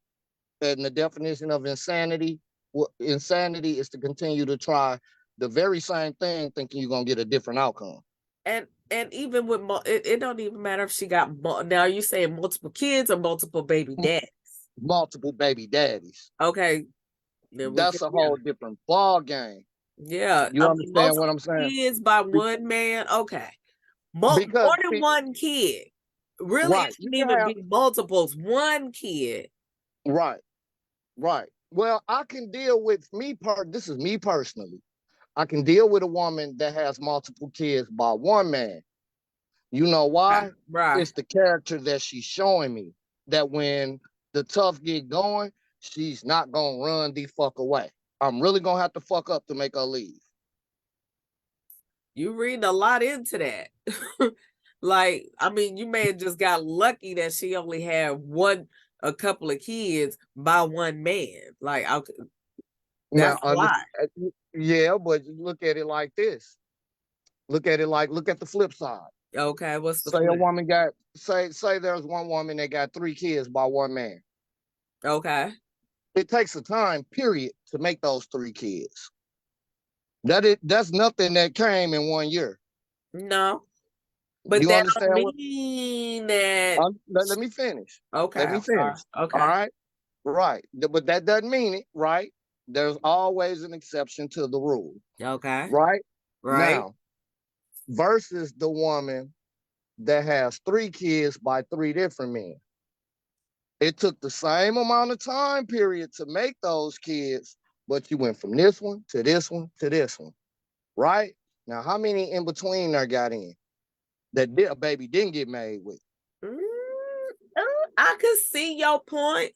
And the definition of insanity, insanity is to continue to try the very same thing, thinking you're gonna get a different outcome. And even with it don't even matter if she got now. Are you saying multiple kids or multiple baby dads? Multiple baby daddies. Okay, then That's a whole different ball game. yeah. You understand what I'm multiple saying? kids by one man. Okay, more Because than one kid. Really, right, it you shouldn't can even have be multiples. One kid. right, right. Well, I can deal with this is me personally. I can deal with a woman that has multiple kids by one man. You know why? Right. It's the character that she's showing me. That when the tough get going, she's not gonna run the fuck away. I'm really gonna have to fuck up to make her leave. You read a lot into that. Like, I mean, you may have just got lucky that she only had a couple of kids by one man. Like, that's Now, a lot. yeah, but look at it like this. Look at the flip side. Okay, what's the Say a flip? woman got say there's one woman that got 3 kids by one man. Okay. It takes a time period to make those 3 kids. That's nothing that came in 1 year. No, but You that don't understand what? mean that. Let me finish. Okay, Let me I'm sorry. finish. All Okay. right. Right. But that doesn't mean it, right? There's always an exception to the rule. Okay. Right? Right. Now, versus the woman that has 3 kids by 3 different men. It took the same amount of time period to make those kids, but you went from this one to this one to this one. Right? Now, how many in between there got in that a baby didn't get made with? Mm, I could see your point.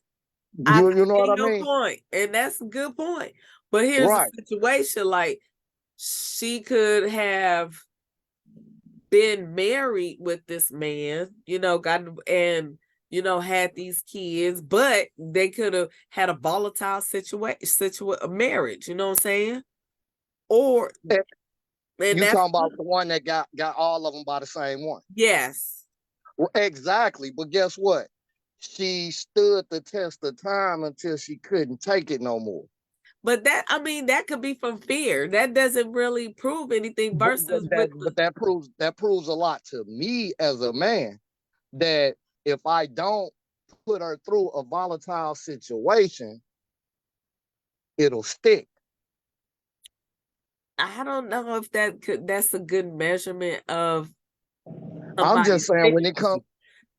You know what I mean? And that's a good point. But here's Right. the situation: like, she could have been married with this man, had these kids, but they could have had a volatile a marriage. You know what I'm saying? Or and You that's talking about the one that got all of them by the same one? yes. Exactly. But guess what? She stood the test of time until she couldn't take it no more. But that could be from fear. That doesn't really prove anything versus But that proves a lot to me as a man, that if I don't put her through a volatile situation, it'll stick. I don't know if that's a good measurement of I'm somebody's just saying when it comes,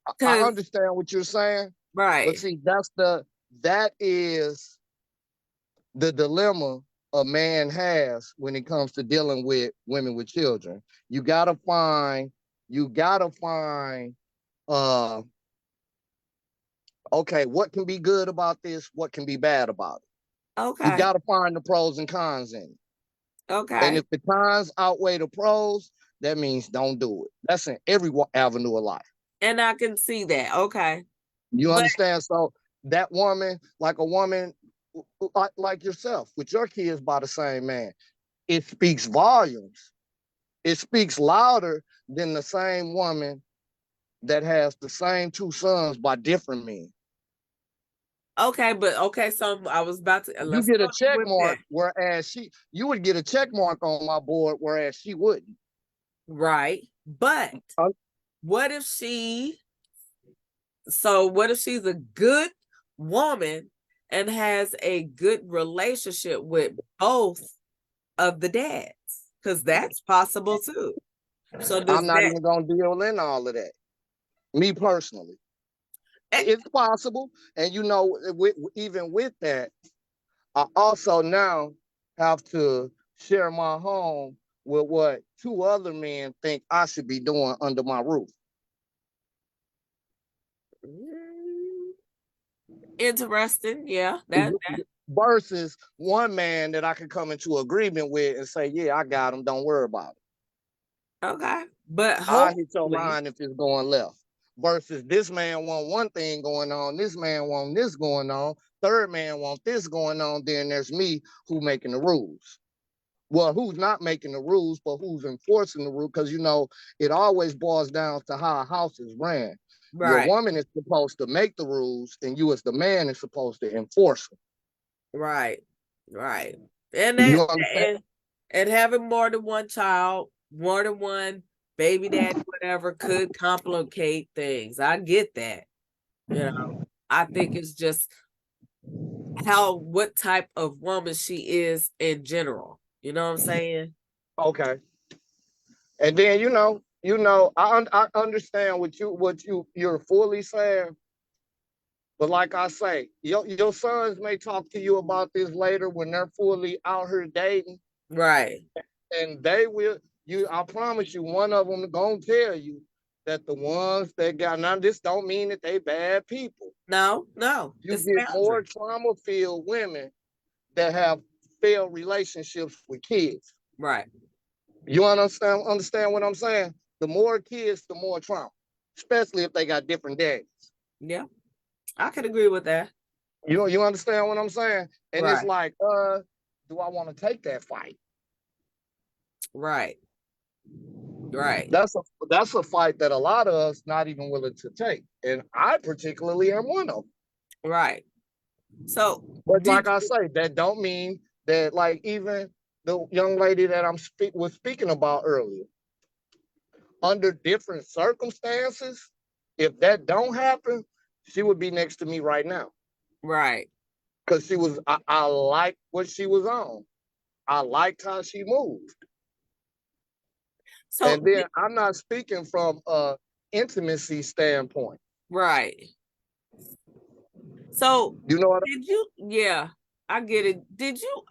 I because understand what you're saying, but right. see, that is the dilemma a man has when it comes to dealing with women with children. You gotta find, uh, okay, what can be good about this? What can be bad about it? You Okay. gotta find the pros and cons in it. Okay. And if the cons outweigh the pros, that means don't do it. That's in every avenue of life. And I can see that. Okay. You understand? So that woman, like a woman like yourself, with your kids by the same man, it speaks volumes. It speaks louder than the same woman that has the same 2 sons by different men. Okay, but okay, so I was about to You let's get a start check with that. mark, whereas you would get a check mark on my board, whereas she wouldn't. Right. But what if she's a good woman and has a good relationship with both of the dads? Because that's possible too. So I'm not even gonna deal in all of that. Me personally. It's possible. And even with that, I also now have to share my home with what two other men think I should be doing under my roof. Interesting. Yeah. That Versus one man that I can come into agreement with and say, yeah, I got him. Don't worry about it. okay. But I hit your hopefully, line if it's going left. Versus this man want one thing going on, this man want this going on, third man want this going on. Then there's me who making the rules. Well, who's not making the rules, but who's enforcing the rule? Because it always boils down to how a house is ran. Your right, woman is supposed to make the rules, and you as the man is supposed to enforce them. right, right. And You that understand? and having more than one child, more than one baby daddy, whatever, could complicate things. I get that. I think it's just what type of woman she is in general. You know what I'm saying? Okay. And then I understand you're fully saying, but like I say, your sons may talk to you about this later when they're fully out here dating, Right. and they will. I promise you, one of them gonna tell you that the ones that got now. This don't mean that they bad people. No, You it's get more boundary. trauma-filled women that have failed relationships with kids. Right. You understand what I'm saying? The more kids, the more trauma, especially if they got different daddies. Yeah, I can agree with that. You understand what I'm saying? And it's Right. like, do I want to take that fight? Right. Right. That's a fight that a lot of us not even willing to take, and I particularly am one of them. Right. So But did like I say, that don't mean that like even the young lady that was speaking about earlier, under different circumstances, if that don't happen, she would be next to me right now. right. Because I liked what she was on. I liked how she moved. So And then I'm not speaking from a intimacy standpoint. right. So You know what? did you yeah, I get it. Did you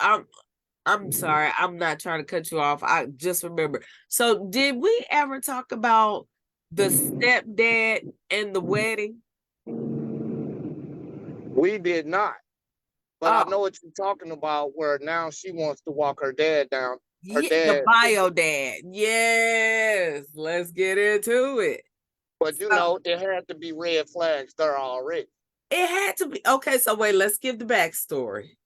I'm sorry, I'm not trying to cut you off. I just remember. So did we ever talk about the stepdad and the wedding? We did not. But I know Oh, what you're talking about, where now she wants to walk her dad down. Her yeah, the dad. bio dad. Yes, let's get into it. But So it had to be red flags there already. it had to be okay. So wait, let's give the backstory.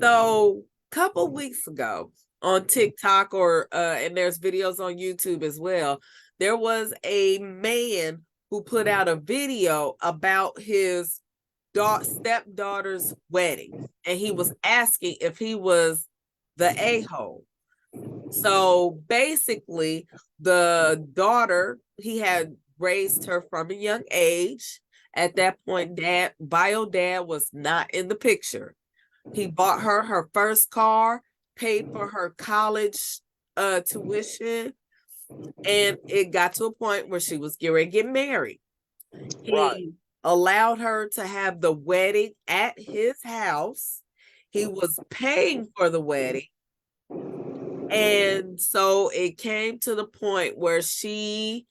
So a couple weeks ago on TikTok and there's videos on YouTube as well, there was a man who put out a video about his stepdaughter's wedding, and he was asking if he was the a-hole. So basically, the daughter, he had raised her from a young age. At that point, bio dad was not in the picture. He bought her first car, paid for her college tuition, and it got to a point where she was getting ready to get married. Right. He allowed her to have the wedding at his house. He was paying for the wedding. And so it came to the point where she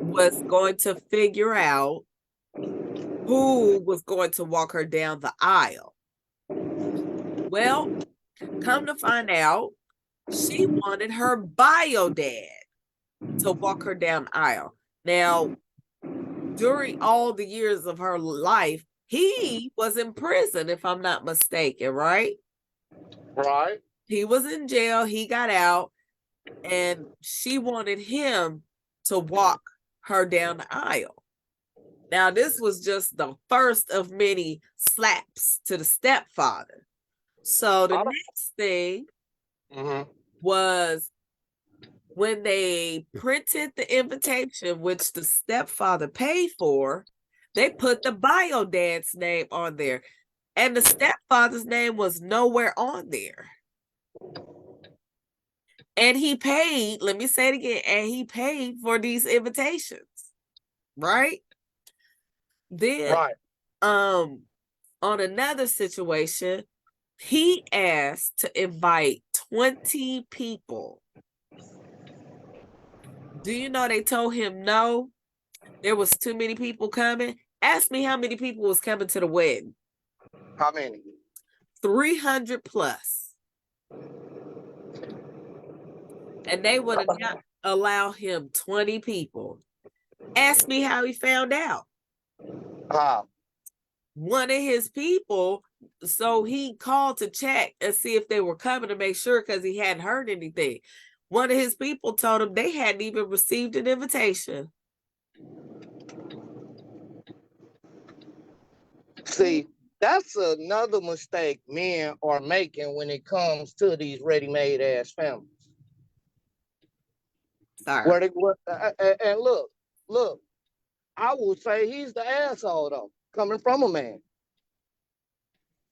was going to figure out who was going to walk her down the aisle. Well, come to find out, she wanted her bio dad to walk her down the aisle. Now, during all the years of her life, he was in prison, if I'm not mistaken, right? Right. He was in jail, he got out, and she wanted him to walk her down the aisle. Now, this was just the first of many slaps to the stepfather. So the next thing was when they printed the invitation, which the stepfather paid for, they put the bio dad's name on there. And the stepfather's name was nowhere on there. And he paid, let me say it again, and he paid for these invitations. Right? Then on another situation, he asked to invite 20 people. Do you know they told him no? There was too many people coming. Ask me how many people was coming to the wedding. How many? 300 plus. And they would have not allow him 20 people. Ask me how he found out. How? One of his people, so he called to check and see if they were coming to make sure because he hadn't heard anything. One of his people told him they hadn't even received an invitation. See, that's another mistake men are making when it comes to these ready-made ass families. Sorry. Where they and look, I would say he's the asshole though, coming from a man.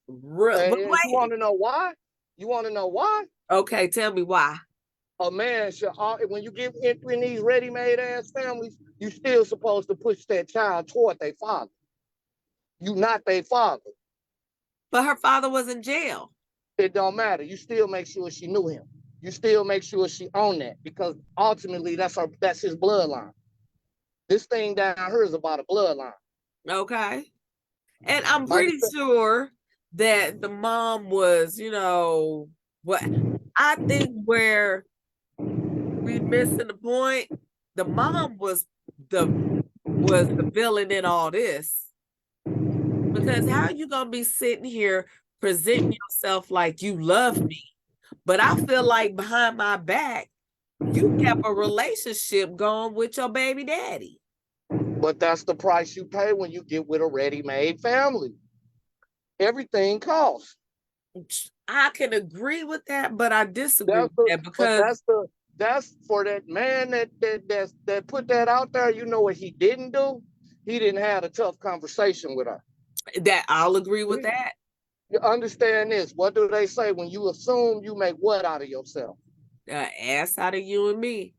But You want to know why? You want to know why? Okay, tell me why. A man should, when you get in these ready-made ass families, you still supposed to push that child toward their father. You not their father. But her father was in jail. It don't matter. You still make sure she knew him. You still make sure she owned that, because ultimately that's his bloodline. This thing down here is about a bloodline. Okay. And I'm pretty sure that the mom was, what I think where we missing the point, the mom was the villain in all this. Because how you gonna be sitting here presenting yourself like you love me, but I feel like behind my back, you kept a relationship going with your baby daddy. But that's the price you pay when you get with a ready-made family. Everything costs. I can agree with that, but I disagree with that because that's for that man that put that out there. You know what he didn't do? He didn't have a tough conversation with her. That I'll agree with that. You understand this? What do they say? When you assume, you make what out of yourself? Ass out of you and me.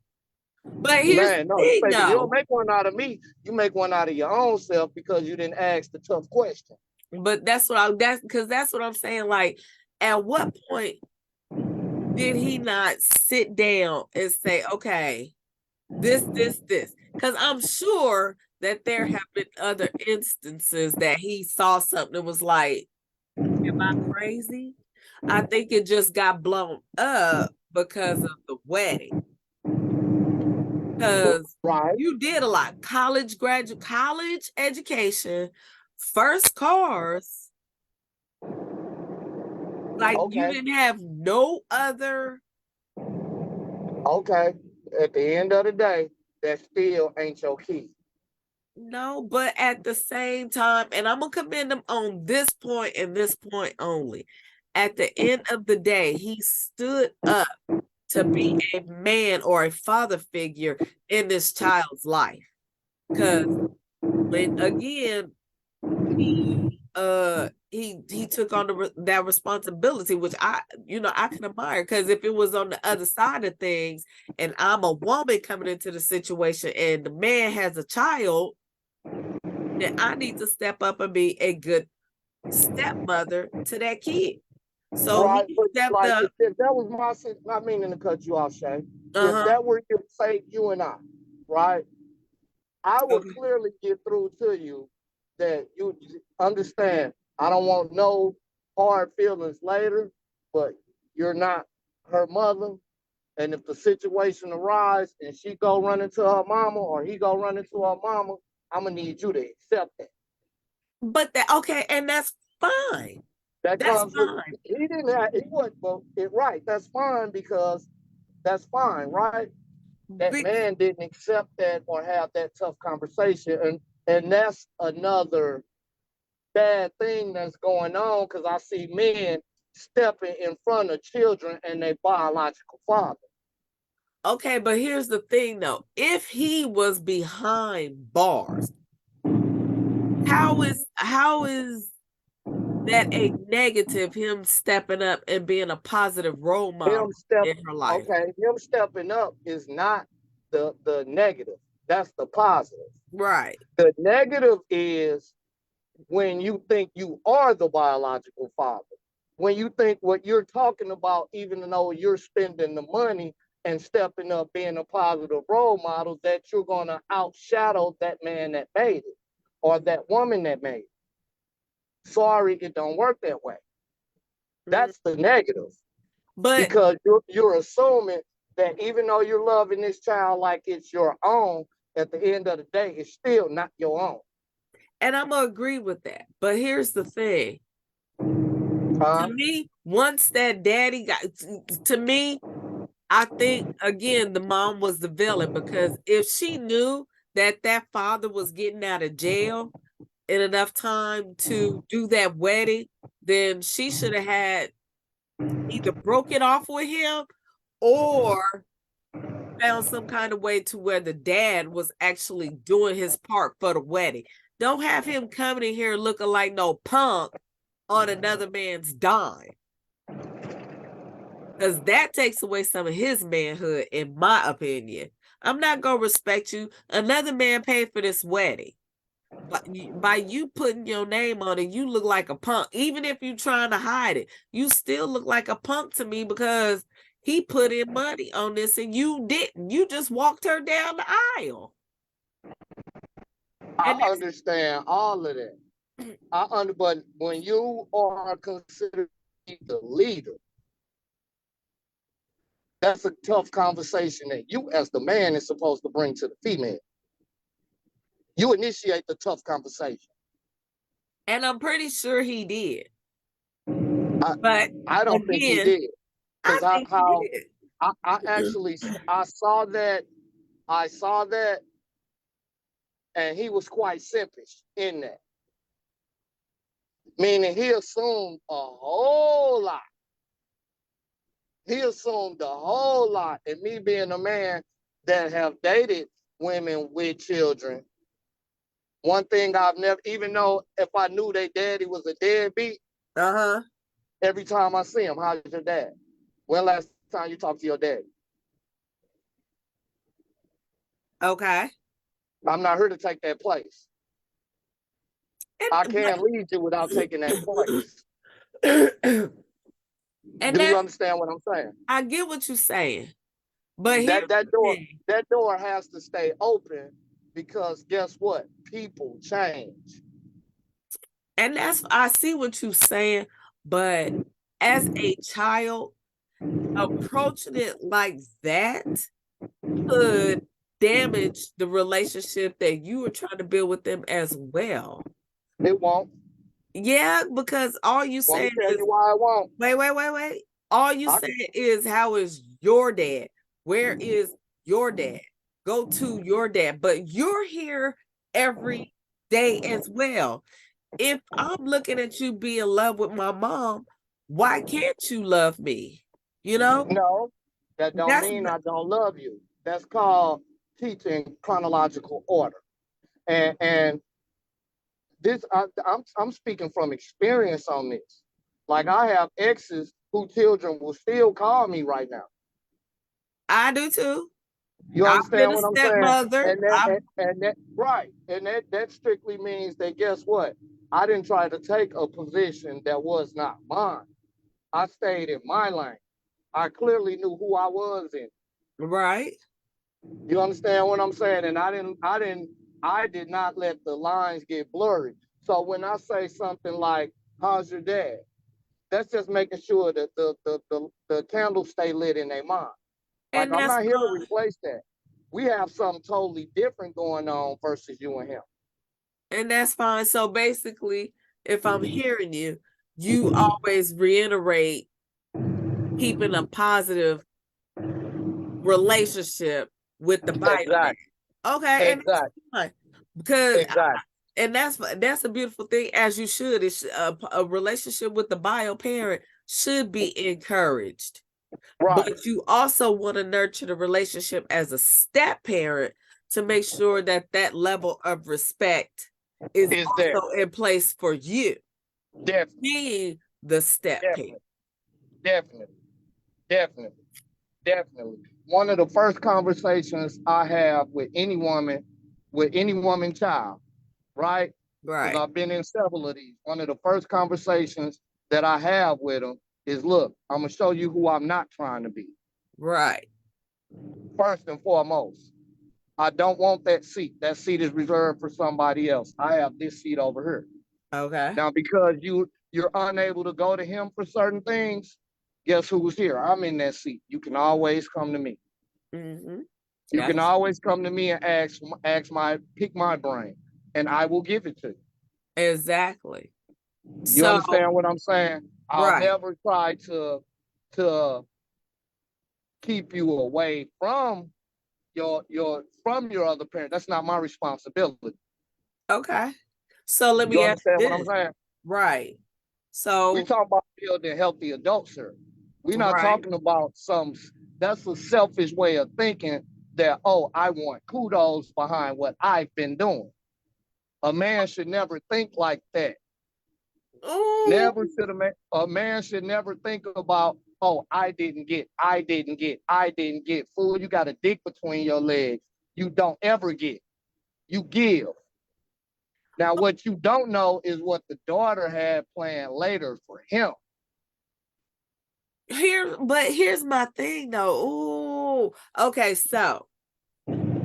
But here's the thing, you don't make one out of me. You make one out of your own self because you didn't ask the tough question. But that's what I'm saying. Like, at what point did he not sit down and say, okay, this? Because I'm sure that there have been other instances that he saw something and was like, am I crazy? I think it just got blown up because of the wedding. Because you did a lot. College education, first cars. Like, you didn't have no other. Okay. At the end of the day, that still ain't your key. No, but at the same time, and I'm going to commend him on this point and this point only. At the end of the day, he stood up to be a man or a father figure in this child's life. Because again, he took on that responsibility, which I can admire, because if it was on the other side of things and I'm a woman coming into the situation and the man has a child, then I need to step up and be a good stepmother to that kid. So he stepped up. If that was not meaning to cut you off, Shay. If that were your say, you and I, right? I would clearly get through to you that you understand. I don't want no hard feelings later, but you're not her mother. And if the situation arises and she go run into her mama or he go run into her mama, I'm gonna need you to accept that. But and that's fine. That's fine. He didn't have, he wasn't, well, right. That's fine, because that's fine, right? That man didn't accept that or have that tough conversation. And that's another bad thing that's going on, because I see men stepping in front of children and their biological father. Okay, but here's the thing though. If he was behind bars, how is that a negative, him stepping up and being a positive role model in her life? Okay, him stepping up is not the negative. That's the positive. Right. The negative is when you think you are the biological father. when you think what you're talking about, even though you're spending the money and stepping up, being a positive role model, that you're going to outshadow that man that made it or that woman that made it. Sorry, it don't work that way. That's the negative. But Because you're assuming that even though you're loving this child like it's your own, at the end of the day, it's still not your own. and I'm gonna agree with that. But here's the thing. Huh? To me, once that daddy got to me, I think again the mom was the villain, because if she knew that that father was getting out of jail in enough time to do that wedding, then she should have had either broke it off with him or found some kind of way to where the dad was actually doing his part for the wedding. Don't have him coming in here looking like no punk on another man's dime, because that takes away some of his manhood, in my opinion. I'm not gonna respect you. Another man paid for this wedding. But by you putting your name on it, you look like a punk. Even if you're trying to hide it, you still look like a punk to me, because he put in money on this and you didn't. You just walked her down the aisle. And I understand all of that. But when you are considered the leader, that's a tough conversation that you, as the man, is supposed to bring to the female. You initiate the tough conversation. and I'm pretty sure he did. I, But I don't think he again, did, I because think he did. I actually I saw that, and he was quite simpish in that, meaning he assumed a whole lot. He assumed a whole lot, and me being a man that have dated women with children, one thing I've never, even though if I knew their daddy was a deadbeat, Uh-huh. every time I see him, how's your dad? When last time you talked to your daddy? Okay. I'm not here to take that place. I can't lead you without taking that place. And Do you that, understand what I'm saying? I get what you're saying. But here's That the door, thing. that door has to stay open, because guess what? People change. And I see what you're saying, but as a child, approaching it like that could damage the relationship that you were trying to build with them as well. It won't. Yeah, because all you Let me saying tell is, you why it won't. wait. All you I, saying is, how is your dad? Where is your dad? Go to your dad. But you're here every day as well. If I'm looking at you being in love with my mom, why can't you love me? You know? no, that don't That's mean I don't love you. That's called teaching chronological order. And this, I'm speaking from experience on this. Like, I have exes whose children will still call me right now. I do too. You I've been understand a what I'm saying? stepmother. And that right. And that strictly means that, guess what? I didn't try to take a position that was not mine. I stayed in my lane. I clearly knew who I was in. Right. You understand what I'm saying? And I did not let the lines get blurry. So when I say something like, how's your dad? That's just making sure that the candles stay lit in their mind. Like, And I'm that's not here to fine. replace that. We have something totally different going on versus you and him. And that's fine. So basically, if I'm hearing you, you always reiterate keeping a positive relationship with the bio dad. Exactly. Okay, and that's Exactly. fine. Because Exactly. and that's a beautiful thing, as you should. It's a relationship with the bio parent should be encouraged. Right. But you also want to nurture the relationship as a step parent to make sure that that level of respect is Is there. also in place for you, Definitely. being the step parent. Definitely. Definitely. Definitely. One of the first conversations I have with any woman child, right? Because Right. I've been in several of these. One of the first conversations that I have with him is, look, I'm gonna show you who I'm not trying to be. Right. First and foremost, I don't want that seat. That seat is reserved for somebody else. I have this seat over here. Okay. Now, because you're unable to go to him for certain things, guess who's here? I'm in that seat. You can always come to me. Mm-hmm. You can Gotcha. always come to me and pick my brain, and I will give it to you. Exactly. You So, understand what I'm saying? I'll right. never try to keep you away from your other parent. That's not my responsibility. Okay. So let You me ask understand you what I'm this. saying? Right. We So, talk about building healthy adults here. We're not right. talking about that's a selfish way of thinking that, oh, I want kudos behind what I've been doing. A man should never think like that. Ooh. Never should a man should never think about, oh, I didn't get. Fool, you got a dick between your legs. You don't ever get. You give. Now, what you don't know is what the daughter had planned later for him. But here's my thing though. Ooh. Okay, so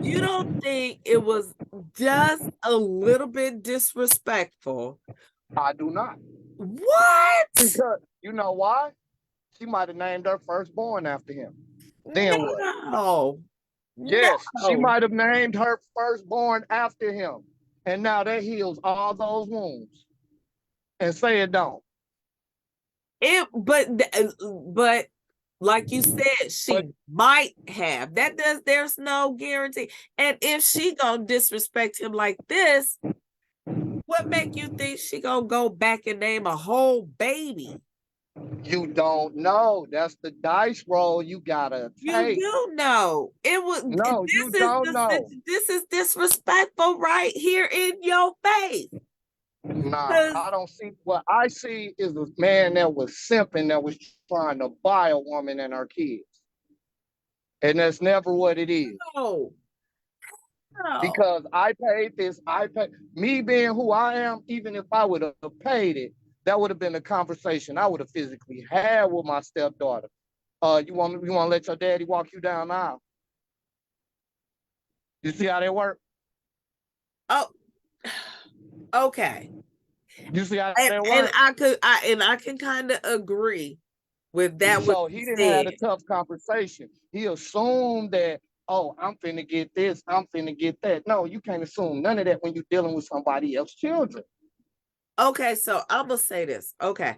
you don't think it was just a little bit disrespectful? I do not. What? Because you know why? She might have named her firstborn after him. Then what? No. Yes, she No. might have named her firstborn after him. And now that heals all those wounds. And say it don't. But like you said, But she might have. There's no guarantee. And if she gonna disrespect him like this, what make you think she gonna go back and name a whole baby? you don't know. That's the dice roll you gotta You take. do know. No, you don't know. This is disrespectful right here in your face. Nah, 'Cause I don't see. What I see is a man that was simping, that was trying to buy a woman and her kids. And that's never what it is. no, no. Because I paid this, me being who I am, even if I would have paid it, that would have been a conversation I would have physically had with my stepdaughter. You want to let your daddy walk you down the aisle? You see how they work? Oh, okay. You see how And, they and work? I can kind of agree with that what So you he didn't have said. a tough conversation. He assumed that, oh, I'm finna get this, I'm finna get that. No, you can't assume none of that when you're dealing with somebody else's children. Okay, so I'm gonna say this. Okay,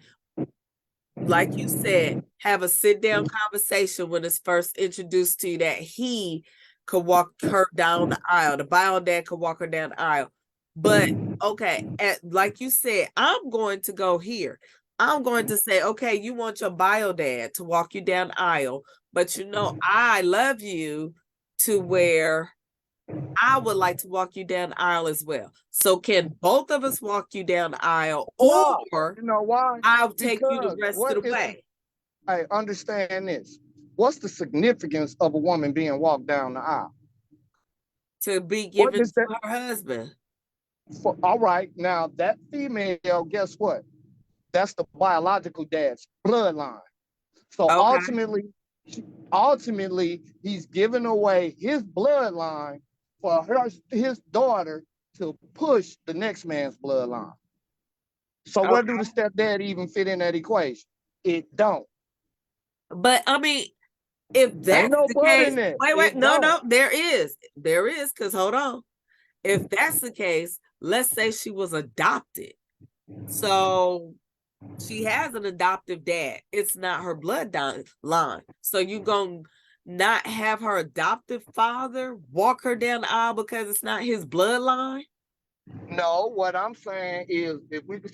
like you said, have a sit down conversation when it's first introduced to you that he could walk her down the aisle. The bio dad could walk her down the aisle. But okay, like you said, I'm going to go here. I'm going to say, okay, you want your bio dad to walk you down the aisle, but I love you to where I would like to walk you down the aisle as well. So can both of us walk you down the aisle, No, or you know why? I'll take you the Because rest of the way I understand this. What's the significance of a woman being walked down the aisle? to be What given does that to her husband? all right, now that female, guess what? That's the biological dad's bloodline. So Okay. ultimately, he's giving away his bloodline for his daughter to push the next man's bloodline. So where do Okay. the stepdad even fit in that equation? It don't. But I mean, if Ain't that's no the but case, in that. wait, It no, don't. no, there is. There is, because hold on. If that's the case, let's say she was adopted. So she has an adoptive dad. It's not her bloodline line. So you gonna not have her adoptive father walk her down the aisle because it's not his bloodline? No, what I'm saying is if we could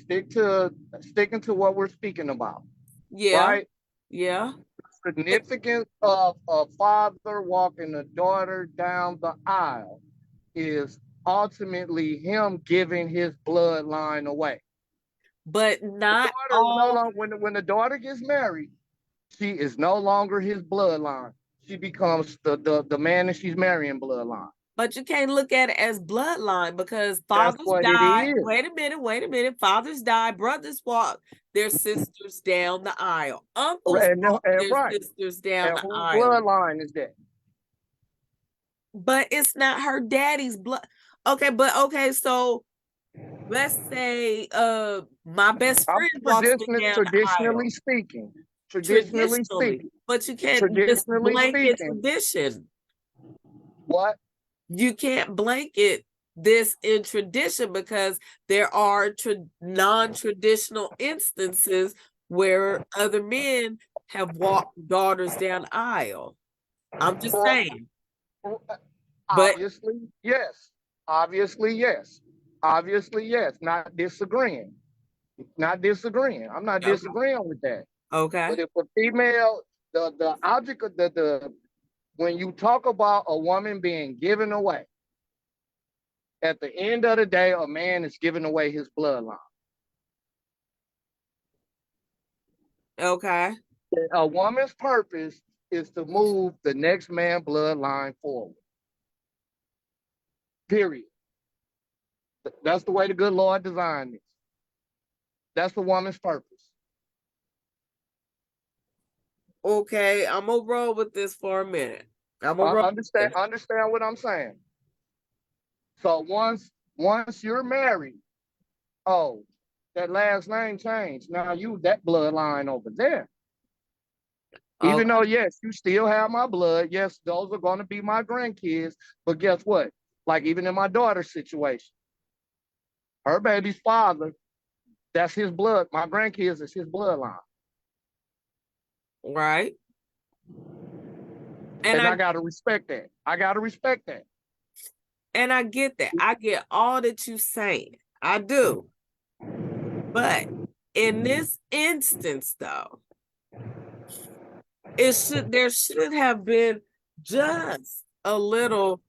sticking to what we're speaking about, Yeah, right? yeah. Significance of a father walking a daughter down the aisle is ultimately him giving his bloodline away. But The not daughter no all. longer when the daughter gets married, she is no longer his bloodline. She becomes the man that she's marrying bloodline. But you can't look at it as bloodline because That's fathers what it died. is. Wait a minute. Fathers died. Brothers walk their sisters down the aisle. Uncles And, walk and their right. sisters down And the whose aisle. bloodline is that? But it's not her daddy's blood. Okay, so let's say my best friend walks me down the aisle. Traditionally speaking, But you can't just blanket tradition. what? You can't blanket this in tradition because there are non-traditional instances where other men have walked daughters down the aisle. I'm just saying. Obviously, yes. Obviously, yes. Obviously, yes. Not disagreeing. Not disagreeing. I'm not disagreeing with that. Okay. But if a female, the object of when you talk about a woman being given away, at the end of the day, a man is giving away his bloodline. Okay. A woman's purpose is to move the next man's bloodline forward. Period. That's the way the good Lord designed this. That's the woman's purpose. Okay, I'm gonna roll with this for a minute. Understand what I'm saying. So once you're married, oh, that last name changed. Now you that bloodline over there. Even though, yes, you still have my blood. Yes, those are going to be my grandkids. But guess what? Like even in my daughter's situation, her baby's father, that's his blood. My grandkids is his bloodline. Right. And I got to respect that. And I get that. I get all that you're saying. I do. But in this instance, though, there should have been just a little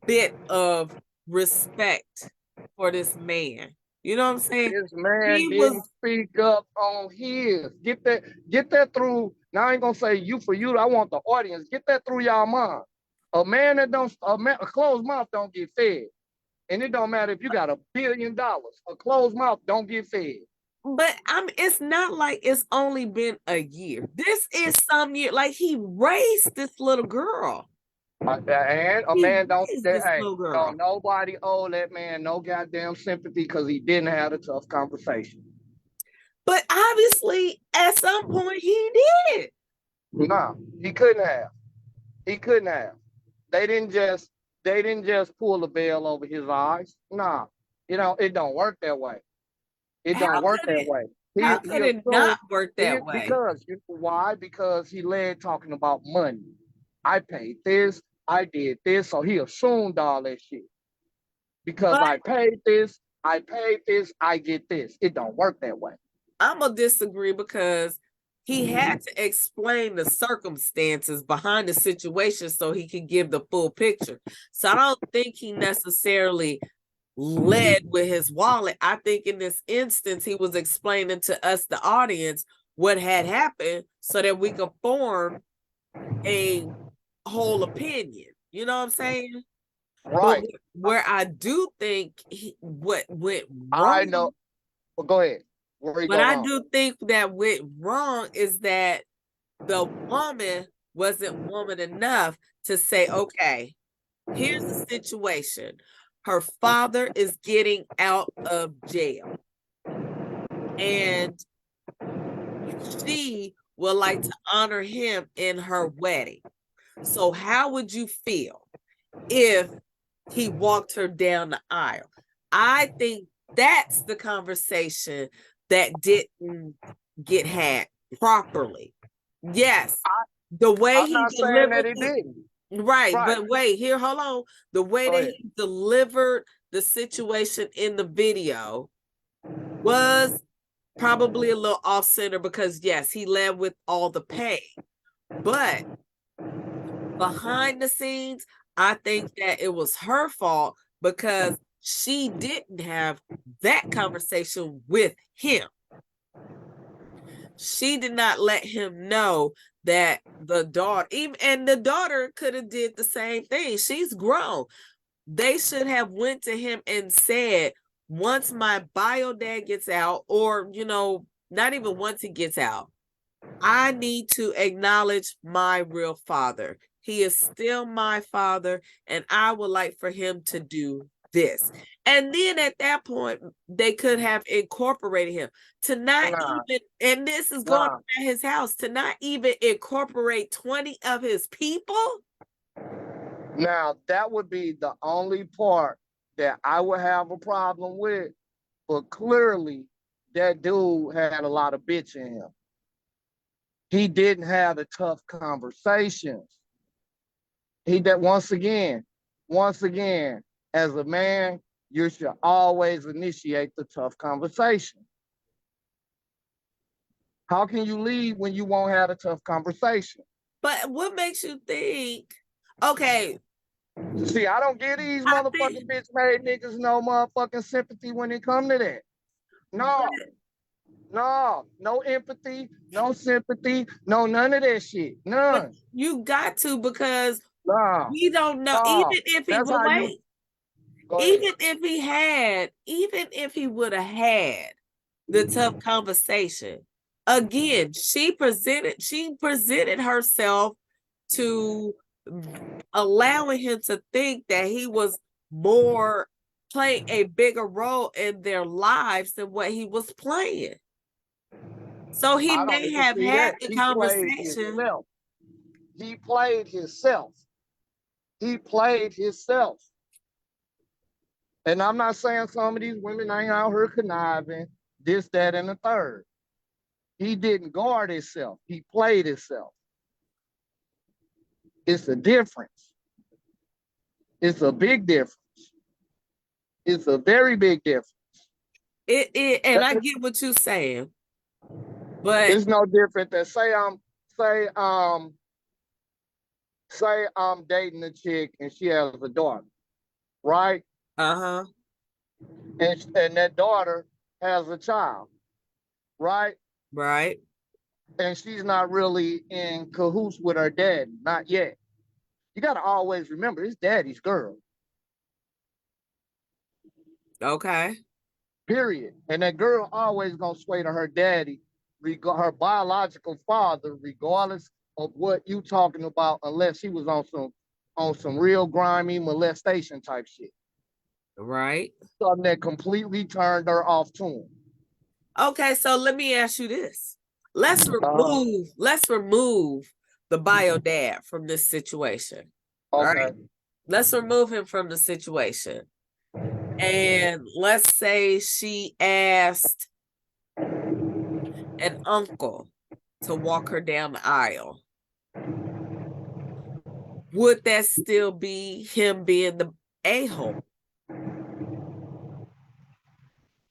bit of respect for this man. You know what I'm saying? This man didn't speak up on his. Get that through. Now I ain't gonna say you for you. I want the audience. Get that through y'all mind. A closed mouth don't get fed. And it don't matter if you got $1 billion. A closed mouth don't get fed. But it's not like it's only been a year. This is some year. Like he raised this little girl. And a man don't nobody owe that man no goddamn sympathy because he didn't have a tough conversation. But obviously, at some point, he did. No, he couldn't have. They didn't just pull the veil over his eyes. Nah, it don't work that way. How could it not work that way? Why? Because he led talking about money. I paid this, I did this, so he assumed all that shit. Because I paid this, I get this. It don't work that way. I'm gonna disagree because he had to explain the circumstances behind the situation so he could give the full picture. So I don't think he necessarily led with his wallet. I think in this instance, he was explaining to us, the audience, what had happened so that we could form a whole opinion. You know what I'm saying? Right. But where I do think what went wrong. I know. Well, go ahead. But I do think that went wrong is that the woman wasn't woman enough to say, okay, here's the situation. Her father is getting out of jail. And she would like to honor him in her wedding. So how would you feel if he walked her down the aisle? I think that's the conversation that didn't get had properly. Yes, the way he delivered it. Right, but wait, hold on. The way that he delivered the situation in the video was probably a little off center because yes, he led with all the pain. But behind the scenes, I think that it was her fault because she didn't have that conversation with him. She did not let him know that the daughter, the daughter could have did the same thing. She's grown. they should have went to him and said, once my bio dad gets out, or, you know, not even once he gets out, I need to acknowledge my real father. He is still my father, and I would like for him to do this. And then at that point, they could have incorporated him to not Nah, even, and this is going nah. on at his house, to not even incorporate 20 of his people. Now that would be the only part that I would have a problem with, but clearly that dude had a lot of bitch in him. He didn't have the tough conversations. He that once again, as a man, you should always initiate the tough conversation. How can you lead when you won't have a tough conversation? But what makes you think, okay, See, I don't give these I motherfucking think, bitch made niggas no motherfucking sympathy when it come to that. No, no empathy, no sympathy, no none of that shit. but None. you got to, because No, we don't know, no. even if he That's would how you wait, go ahead. even if he would have had the tough conversation, again, she presented herself to allowing him to think that he was more playing a bigger role in their lives than what he was playing. So he I don't may even have see had that. the He played conversation. himself. He played himself. He played himself. And I'm not saying some of these women ain't out here conniving, this, that, and the third. He didn't guard himself. He played himself. It's a difference. It's a big difference. It's a very big difference. And I get what you're saying, but It's no different than say I'm dating a chick and she has a daughter, right? uh-huh, And that daughter has a child, right? right. And she's not really in cahoots with her dad, not yet. You got to always remember, it's daddy's girl, Okay. period. And that girl always gonna sway to her daddy, her biological father, regardless of what you talking about, unless she was on some real grimy molestation type shit. Right. Something that completely turned her off to him. Okay, so let me ask you this. Let's Uh, remove the bio dad from this situation. All okay. right. Let's remove him from the situation. And let's say she asked an uncle to walk her down the aisle. Would that still be him being the a-hole?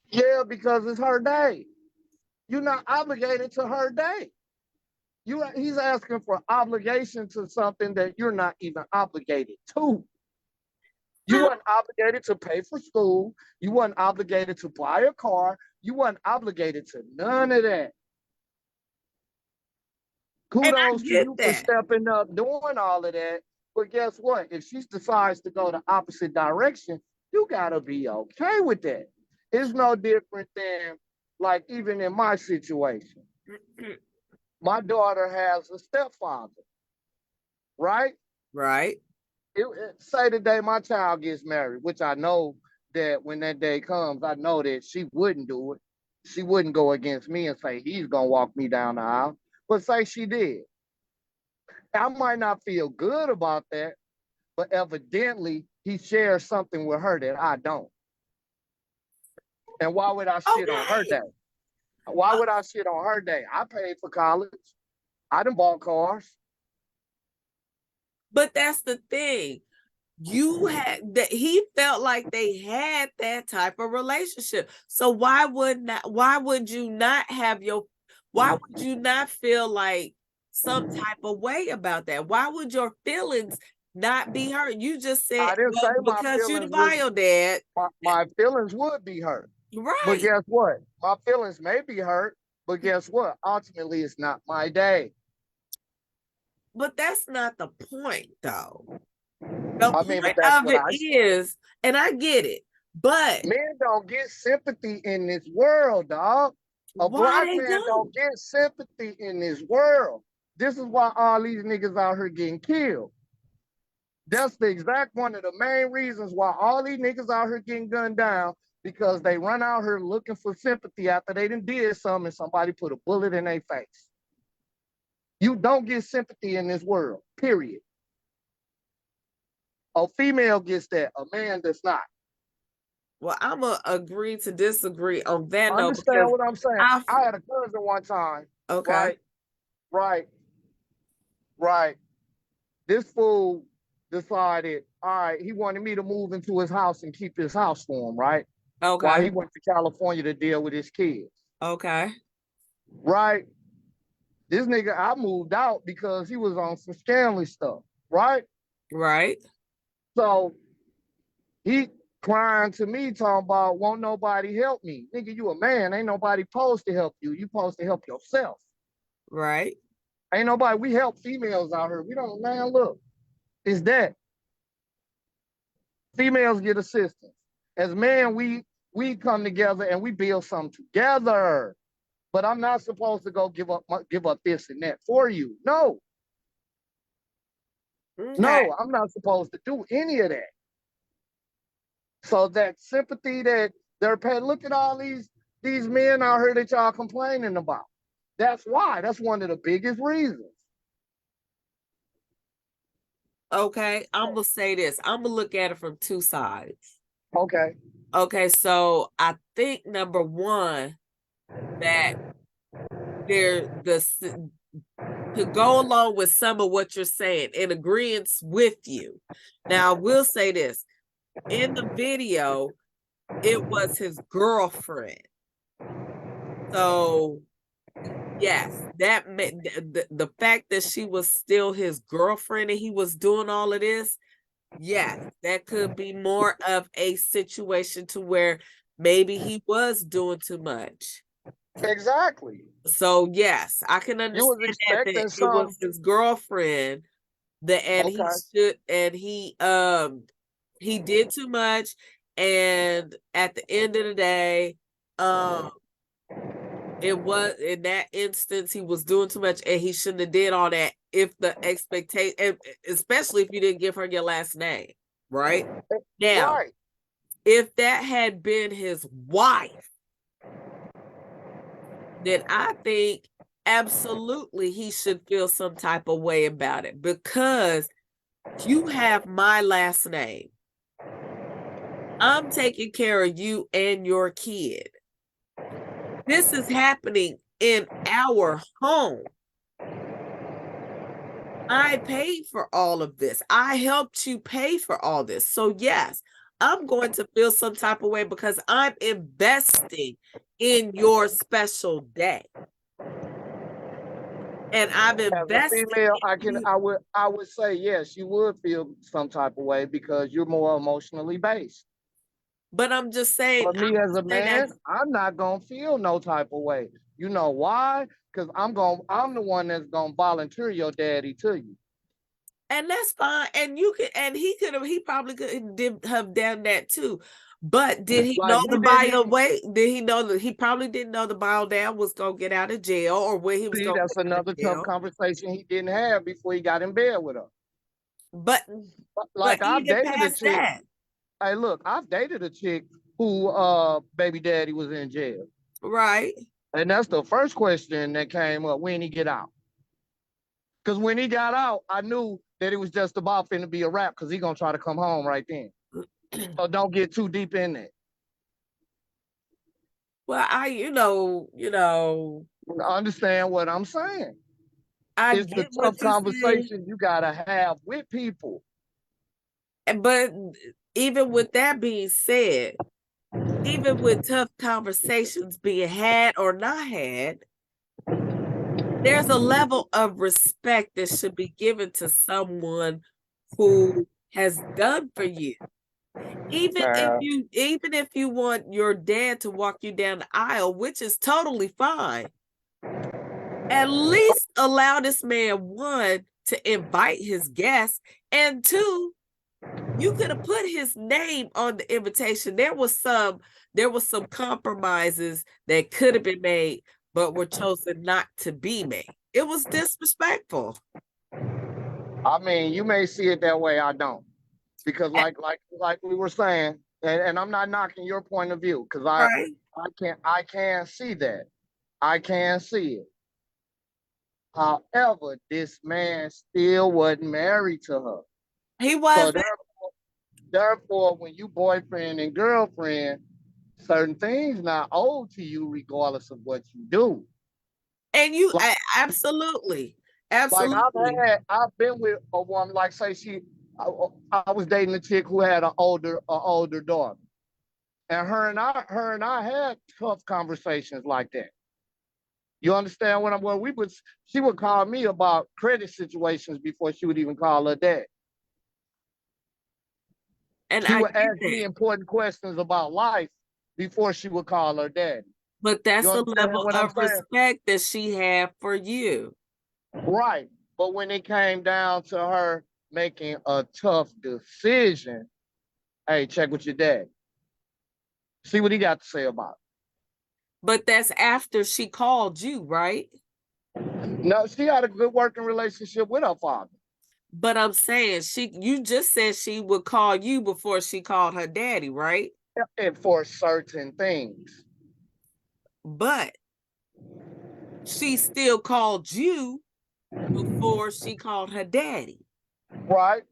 Yeah, because it's her day. You're not obligated to her day. He's asking for obligation to something that you're not even obligated to. You weren't obligated to pay for school. You weren't obligated to buy a car. You weren't obligated to none of that. And I Kudos to get you for that. stepping up, doing all of that. But guess what? If she decides to go the opposite direction, you gotta be okay with that. It's no different than, like, even in my situation. My daughter has a stepfather, right? Right. Say the day my child gets married, which I know that when that day comes, I know that she wouldn't do it. She wouldn't go against me and say he's gonna walk me down the aisle. But say she did. I might not feel good about that, but evidently he shares something with her that I don't. And why would I shit on her Okay. day? Why would I shit on her day? I paid for college. I done bought cars. But that's the thing. You had that, he felt like they had that type of relationship. So why would you not feel like some type of way about that? Why would your feelings not be hurt? You just said, I didn't say well, my because you the feelings was bio dad. my feelings would be hurt. But Right. guess what? My feelings may be hurt, but guess what? Ultimately, it's not my day. But that's not the point though. The I mean, but point that's of what it I is, and I get it, but Men don't get sympathy in this world, dog. A why black they man don't? don't get sympathy in this world. This is why all these niggas out here getting killed. That's the exact one of the main reasons why all these niggas out here getting gunned down, because they run out here looking for sympathy after they done did something and somebody put a bullet in their face. You don't get sympathy in this world, period. A female gets that, a man does not. Well, I'm gonna agree to disagree on that note Understand because what I'm saying? I I had a cousin one time, okay, right, right. This fool decided, all right, he wanted me to move into his house and keep his house for him, right? While okay, he went to California to deal with his kids, okay, right? This nigga, I moved out because he was on some scandalous stuff, right? right, So he crying to me, talking about, won't nobody help me. Nigga, you a man, ain't nobody supposed to help you. You supposed to help yourself. right, Ain't nobody, we help females out here. We don't, man, look, it's that. Females get assistance. As men, we come together and we build something together. But I'm not supposed to go give up this and that for you. No, okay, no, I'm not supposed to do any of that. So that sympathy that they're paying, look at all these men out here that y'all complaining about. That's why. That's one of the biggest reasons. okay. I'm gonna say this. I'm gonna look at it from two sides. Okay. Okay, so I think number one that to go along with some of what you're saying in agreement with you. Now, I will say this. In the video, it was his girlfriend. So, yes, that meant the fact that she was still his girlfriend and he was doing all of this, yes, that could be more of a situation to where maybe he was doing too much. Exactly. So yes, I can You was understand that expecting it was some. his girlfriend that he did too much, and at the end of the day, it was in that instance he was doing too much and he shouldn't have did all that if the expectation, especially if you didn't give her your last name, right? Now, Right. if that had been his wife, then I think absolutely he should feel some type of way about it because you have my last name. I'm taking care of you and your kid. This is happening in our home. I paid for all of this. I helped you pay for all this. So yes, I'm going to feel some type of way because I'm investing in your special day. And I've As a invested female, in you. I would say yes, you would feel some type of way because you're more emotionally based. But I'm just saying, For me as a saying that, man, I'm not gonna feel no type of way. You know why? Because I'm the one that's gonna volunteer your daddy to you. and that's fine. And you could, and he probably could have done that too. But did he Like know he the didn't bio even way? Did he know that he probably didn't know the bio down was gonna get out of jail or where he was see gonna that's get out of another tough jail? conversation he didn't have before he got in bed with her. But Like I've even dated a past chick. that, Hey, look, I've dated a chick who baby daddy was in jail. right? And that's the first question that came up, when he get out. Because when he got out, I knew that it was just about finna be a wrap because he gonna try to come home right then. So don't get too deep in it. Well, Understand what I'm saying? I It's the get what tough you're saying, conversation you gotta have with people. but even with that being said, even with tough conversations being had or not had, there's a level of respect that should be given to someone who has done for you. Even if you want your dad to walk you down the aisle, which is totally fine, at least allow this man, one, to invite his guests, and two, You could have put his name on the invitation. There was some compromises that could have been made, but were chosen not to be made. It was disrespectful. I mean, you may see it that way. I don't, because like we were saying, and I'm not knocking your point of view, because Right. I can see that. I can see it. However, this man still wasn't married to her. He So was, therefore, when you boyfriend and girlfriend, certain things not owed to you regardless of what you do. and you Like, absolutely, like absolutely. I've been with a woman, like say I was dating a chick who had an older daughter. And her and I had tough conversations like that. You understand what I'm going? She would call me about credit situations before she would even call her dad. And She I would get ask me that. important questions about life before she would call her dad. But that's You the understand level what I'm of saying? respect that she had for you. Right. But when it came down to her making a tough decision, hey, check with your dad. See what he got to say about But that's after she called you, right? it. No, she had a good working relationship with her father. But I'm saying you just said she would call you before she called her daddy, right? And for certain things. But she still called you before she called her daddy. Right?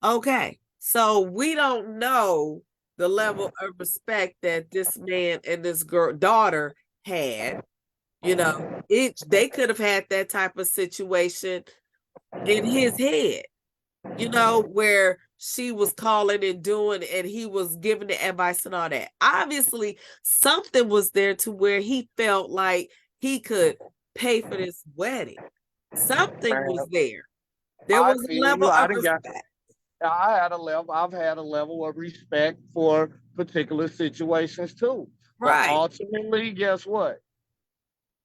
Okay. So we don't know the level of respect that this man and this girl daughter had. They could have had that type of situation in his head, where she was calling and doing, and he was giving the advice and all that. Obviously, something was there to where he felt like he could pay for this wedding. Something Man, was there. There I was a feel level you. of respect. I've had a level of respect for particular situations too. But Right. ultimately, guess what?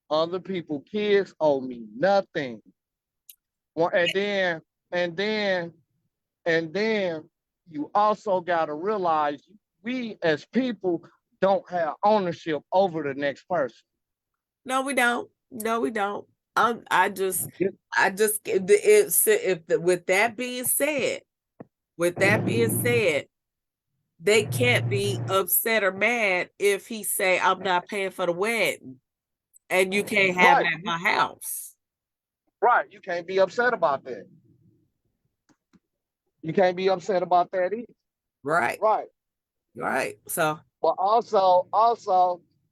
Other people, kids owe me nothing. Well, and then, and then you also got to realize we as people don't have ownership over the next person. No, we don't. No, we don't. I just, Yeah. with that being said, they can't be upset or mad if he say, I'm not paying for the wedding and you can't have it Right, at my house. right. You can't be upset about that. You can't be upset about that either. Right. Right. Right. So, But also,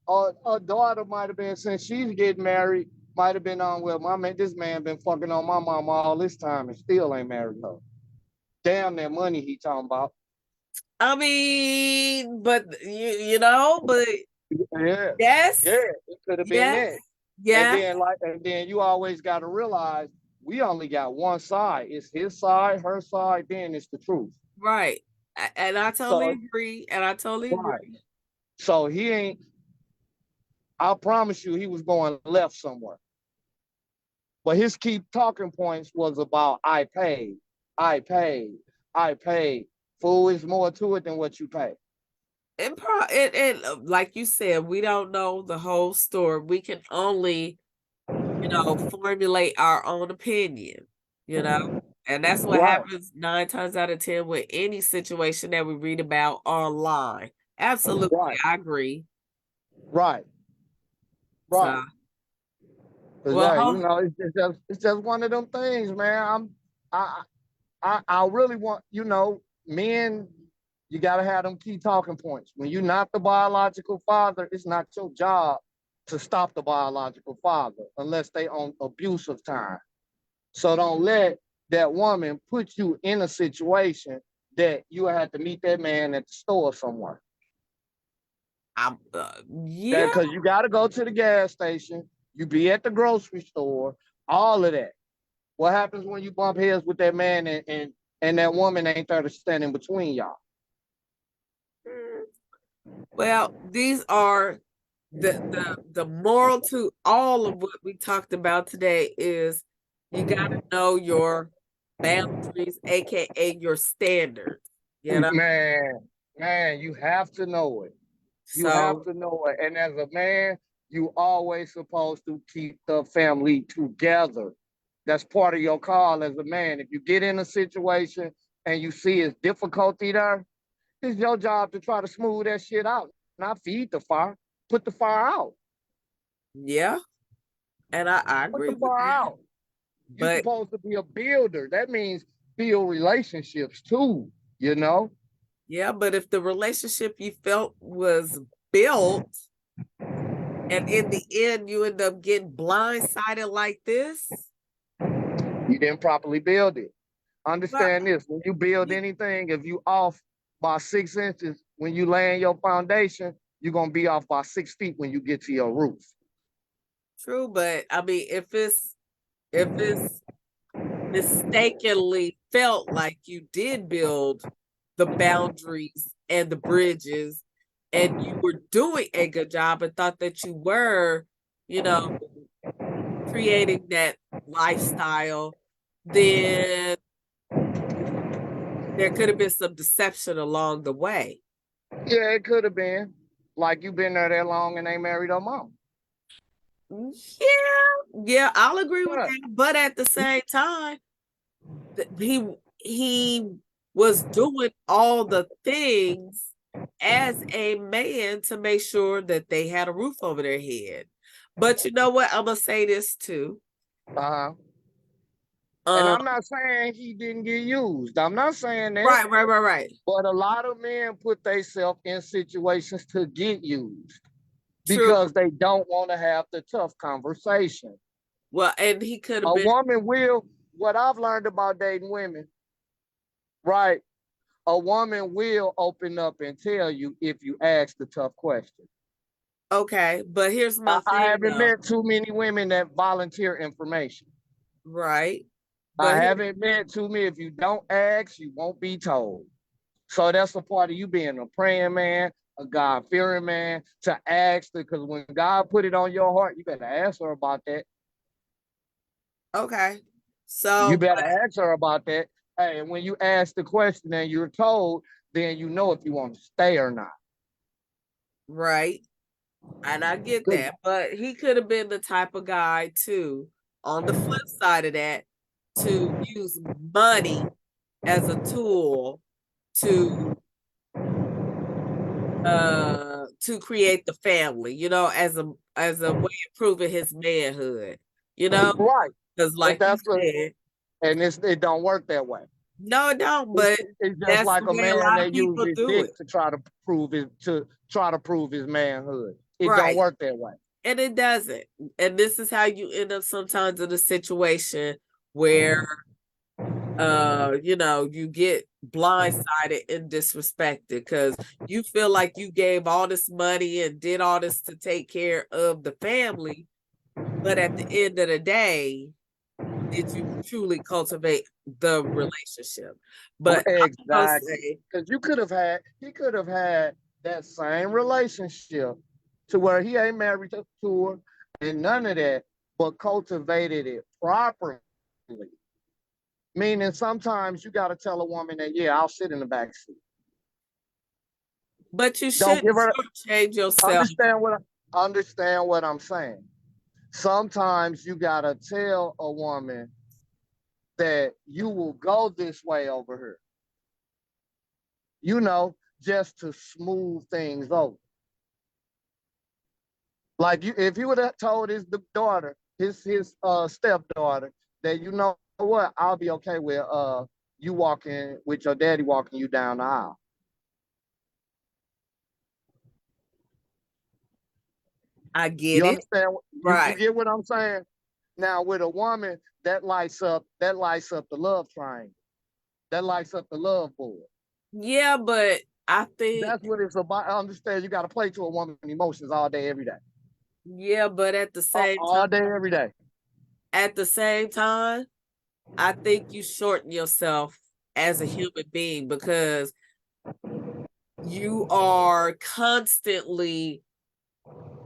her daughter might have been, since she's getting married, might have been on, well, my man, this man been fucking on my mama all this time and still ain't married her. Damn that money he talking about. I mean, but Yeah, yes, yeah, it could have been yes, that. yeah, And then you always got to realize we only got one side. It's his side, her side, then it's the truth. right. And I totally So, agree. And I totally right. agree. So he ain't, I promise you, he was going left somewhere. But his key talking points was about I paid, I paid, I paid. Fool, is more to it than what you pay. And like you said, we don't know the whole story. We can only, formulate our own opinion, you know, and that's what Right, happens 9 times out of 10 with any situation that we read about online. Absolutely, right, I agree. right, right. So, Cause well, right, it's just one of them things, man. I I really want, men, you gotta have them key talking points. When you're not the biological father, it's not your job to stop the biological father unless they on abusive time. So don't let that woman put you in a situation that you have to meet that man at the store somewhere. I'm, yeah, Because you got to go to the gas station, you be at the grocery store, all of that. What happens when you bump heads with that man and that woman ain't there to stand in between y'all? well, these are the moral to all of what we talked about today is you got to know your boundaries, aka your standards, you know? Man, you have to know it. You have So to know it. And as a man, you always supposed to keep the family together. That's part of your call as a man. If you get in a situation and you see it's difficulty there, it's your job to try to smooth that shit out. Not feed the fire, put the fire out. yeah, and I Put agree the with fire that. out. You're But supposed to be a builder. That means build relationships too, you know? yeah, but if the relationship you felt was built and in the end you end up getting blindsided like this, You didn't properly build it. well, Understand this, when you build you- anything, if you off by 6 inches, when you lay in your foundation, you're gonna be off by 6 feet when you get to your roof. true, but I mean if it's mistakenly felt like you did build the boundaries and the bridges and you were doing a good job and thought that you were, you know, creating that lifestyle, then there could have been some deception along the way. Yeah, it could have been. Like you been there that long and ain't married her mom. Yeah, I'll agree with Yeah. that. But at the same time, he was doing all the things as a man to make sure that they had a roof over their head. But you know what? I'm gonna say this too. Uh-huh. And Um, I'm not saying he didn't get used. I'm not saying that. right. But a lot of men put themselves in situations to get used True. because they don't want to have the tough conversation. Well, and he could have A been woman will, what I've learned about dating women, right? A woman will open up and tell you if you ask the tough question. okay, but here's my I thing haven't though, met too many women that volunteer information. right? I But here, haven't met too many. If you don't ask, you won't be told. So that's a part of you being a praying man, a God fearing man, to ask, because when God put it on your heart, you better ask her about that. okay. You So, better ask her about that. Hey, and when you ask the question and you're told, then you know if you want to stay or not. right. And I get Good. that, but he could have been the type of guy too, on the flip side of that, to use money as a tool to create the family, as a way of proving his manhood, you know, Right. because And like you that's what, said, and it don't work that way. no, it don't, It's, but it's just that's like the a way a man lot of that uses people his do dick it. to prove his manhood. It don't Right. work that way. And it doesn't. And this is how you end up sometimes in a situation where you get blindsided and disrespected because you feel like you gave all this money and did all this to take care of the family, but at the end of the day, did you truly cultivate the relationship? But I'm gonna Exactly. say, Because he could have had that same relationship to where he ain't married to her and none of that, but cultivated it properly. Meaning sometimes you got to tell a woman that, yeah, I'll sit in the back seat. but you Don't give shouldn't her, shortchange yourself. understand what I'm saying. Sometimes you got to tell a woman that you will go this way over here, just to smooth things over. Like if you would have told his daughter, his stepdaughter, that you know what, I'll be okay with you walking with your daddy walking you down the aisle. I get You it. understand? You Right. get what I'm saying? Now with a woman, that lights up the love triangle. That lights up the love board. Yeah, but I think, That's what it's about. I understand you got to play to a woman's emotions all day, every day. yeah, but All day, every day. at the same time, I think you shorten yourself as a human being because you are constantly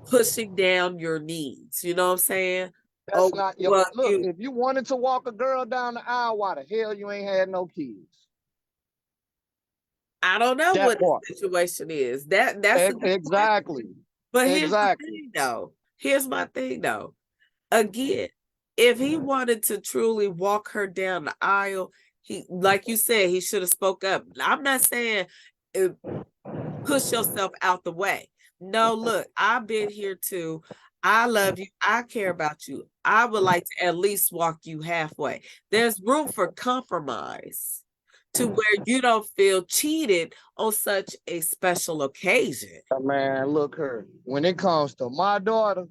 pushing down your needs. You know what I'm saying? Oh, That's not your well, look. If you wanted to walk a girl down the aisle, why the hell you ain't had no kids? I don't know That what part. the situation is. That's a good Exactly. question. But here's the Exactly. thing, though. Here's my thing, though. Again, if he wanted to truly walk her down the aisle, he, like you said, he should have spoke up. I'm not saying push yourself out the way. No, look, I've been here too. I love you. I care about you. I would like to at least walk you halfway. There's room for compromise to where you don't feel cheated on such a special occasion. Man, look her. When it comes to my daughter,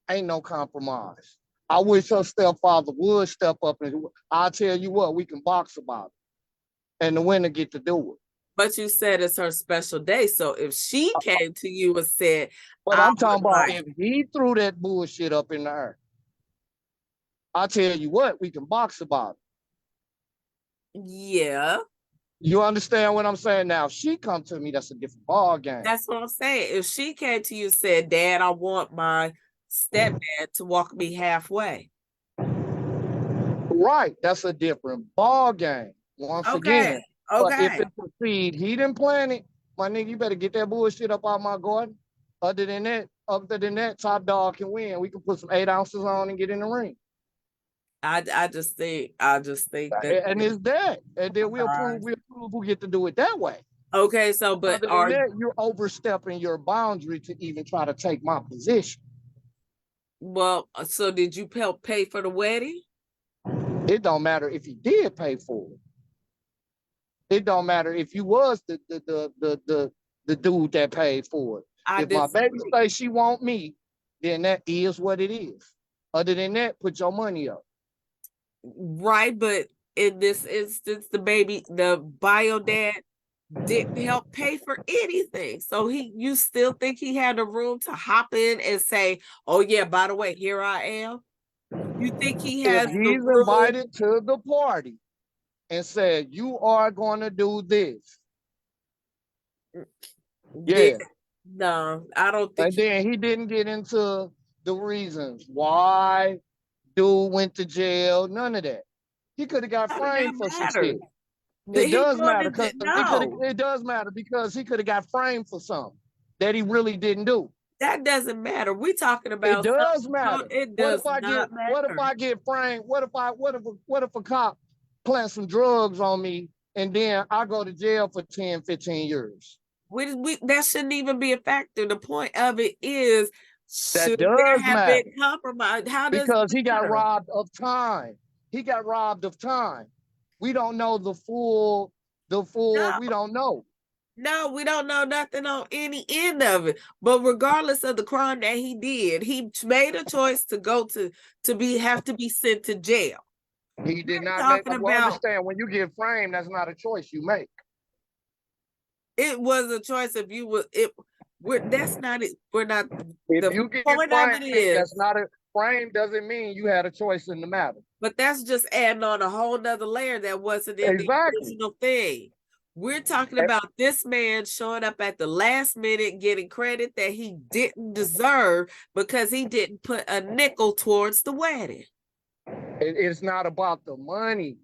ain't no compromise. I wish her stepfather would step up and I'll tell you what, we can box about it. And the winner get to do it. But you said it's her special day. So if she came to you and said, But I I'm talking would about like, if he threw that bullshit up in the air, I tell you what, we can box about it. yeah, You understand what I'm saying? Now, if she come to me, that's a different ball game. that's what I'm saying. If she came to you and said, Dad, I want my stepdad to walk me halfway. Right, that's a different ball game. Once again, Okay. but if Okay. it's a seed he didn't plant it, my nigga, you better get that bullshit up out my garden. Other than that, top dog can win. We can put some 8 ounces on and get in the ring. I just think that And it's that. And then we'll prove who get to do it that way. okay, so but Other than that, you're overstepping your boundary to even try to take my position. well, so did you help pay for the wedding? It don't matter if he did pay for it. It don't matter if you was the dude that paid for it. If my baby say she want me, then that is what it is. Other than that, put your money up. Right, but in this instance, the bio dad didn't help pay for anything. So you still think he had the room to hop in and say, oh yeah, by the way, here I am? You think he has If the he's room? invited to the party and said, you are going to do this. Yeah. No, I don't think. And then he didn't get into the reasons why dude went to jail, none of that. He could have got framed for some shit. It does matter because it does matter because he could have got framed for something that he really didn't do. That doesn't matter. We're talking about it does matter. It does not matter. What if I get framed? What if a cop plants some drugs on me and then I go to jail for 10, 15 years? That shouldn't even be a factor. The point of it is, That should there does have matter. been compromise? How does Because he got robbed of time. He got robbed of time. We don't know the full, we don't know. No, we don't know nothing on any end of it. But regardless of the crime that he did, he made a choice to go to have to be sent to jail. He did not make. Understand, when you get framed, that's not a choice you make. It was a choice if you were it. That's not it. We're not. If you get framed, that's not a frame. Doesn't mean you had a choice in the matter. But that's just adding on a whole nother layer that wasn't in the original thing. We're talking about this man showing up at the last minute, getting credit that he didn't deserve because he didn't put a nickel towards the wedding. It's not about the money.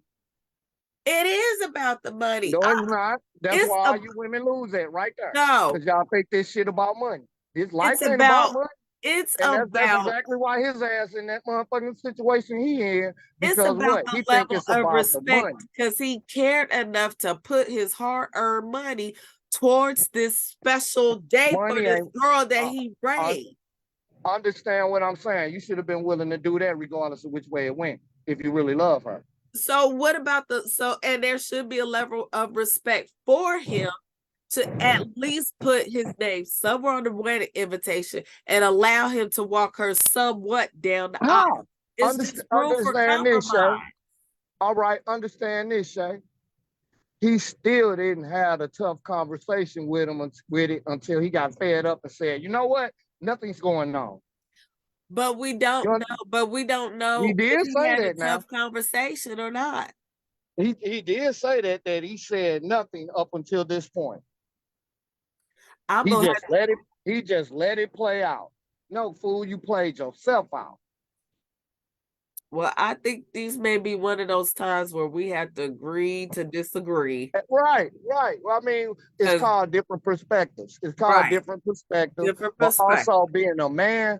It is about the money. No, it's not. That's why you women lose it right there. No. Because y'all think this shit about money. This life ain't about money. That's exactly why his ass in that motherfucking situation he in. Because what? He think it's about respect, the money. Because he cared enough to put his hard-earned money towards this special day for this girl that he raised. Understand what I'm saying? You should have been willing to do that regardless of which way it went, if you really love her. So what about and there should be a level of respect for him to at least put his name somewhere on the wedding invitation and allow him to walk her somewhat down the aisle. Understand this, Shay. All right, understand this, Shay. He still didn't have a tough conversation with it until he got fed up and said, you know what? Nothing's going on. But we don't know. But we don't know. He did say that now. Tough conversation or not. He did say that he said nothing up until this point. He just let it play out. No, fool, you played yourself out. Well, I think these may be one of those times where we have to agree to disagree. Right, right. Well, I mean, it's 'Cause called different perspectives. It's called right, different perspectives, different but perspective. also being a man,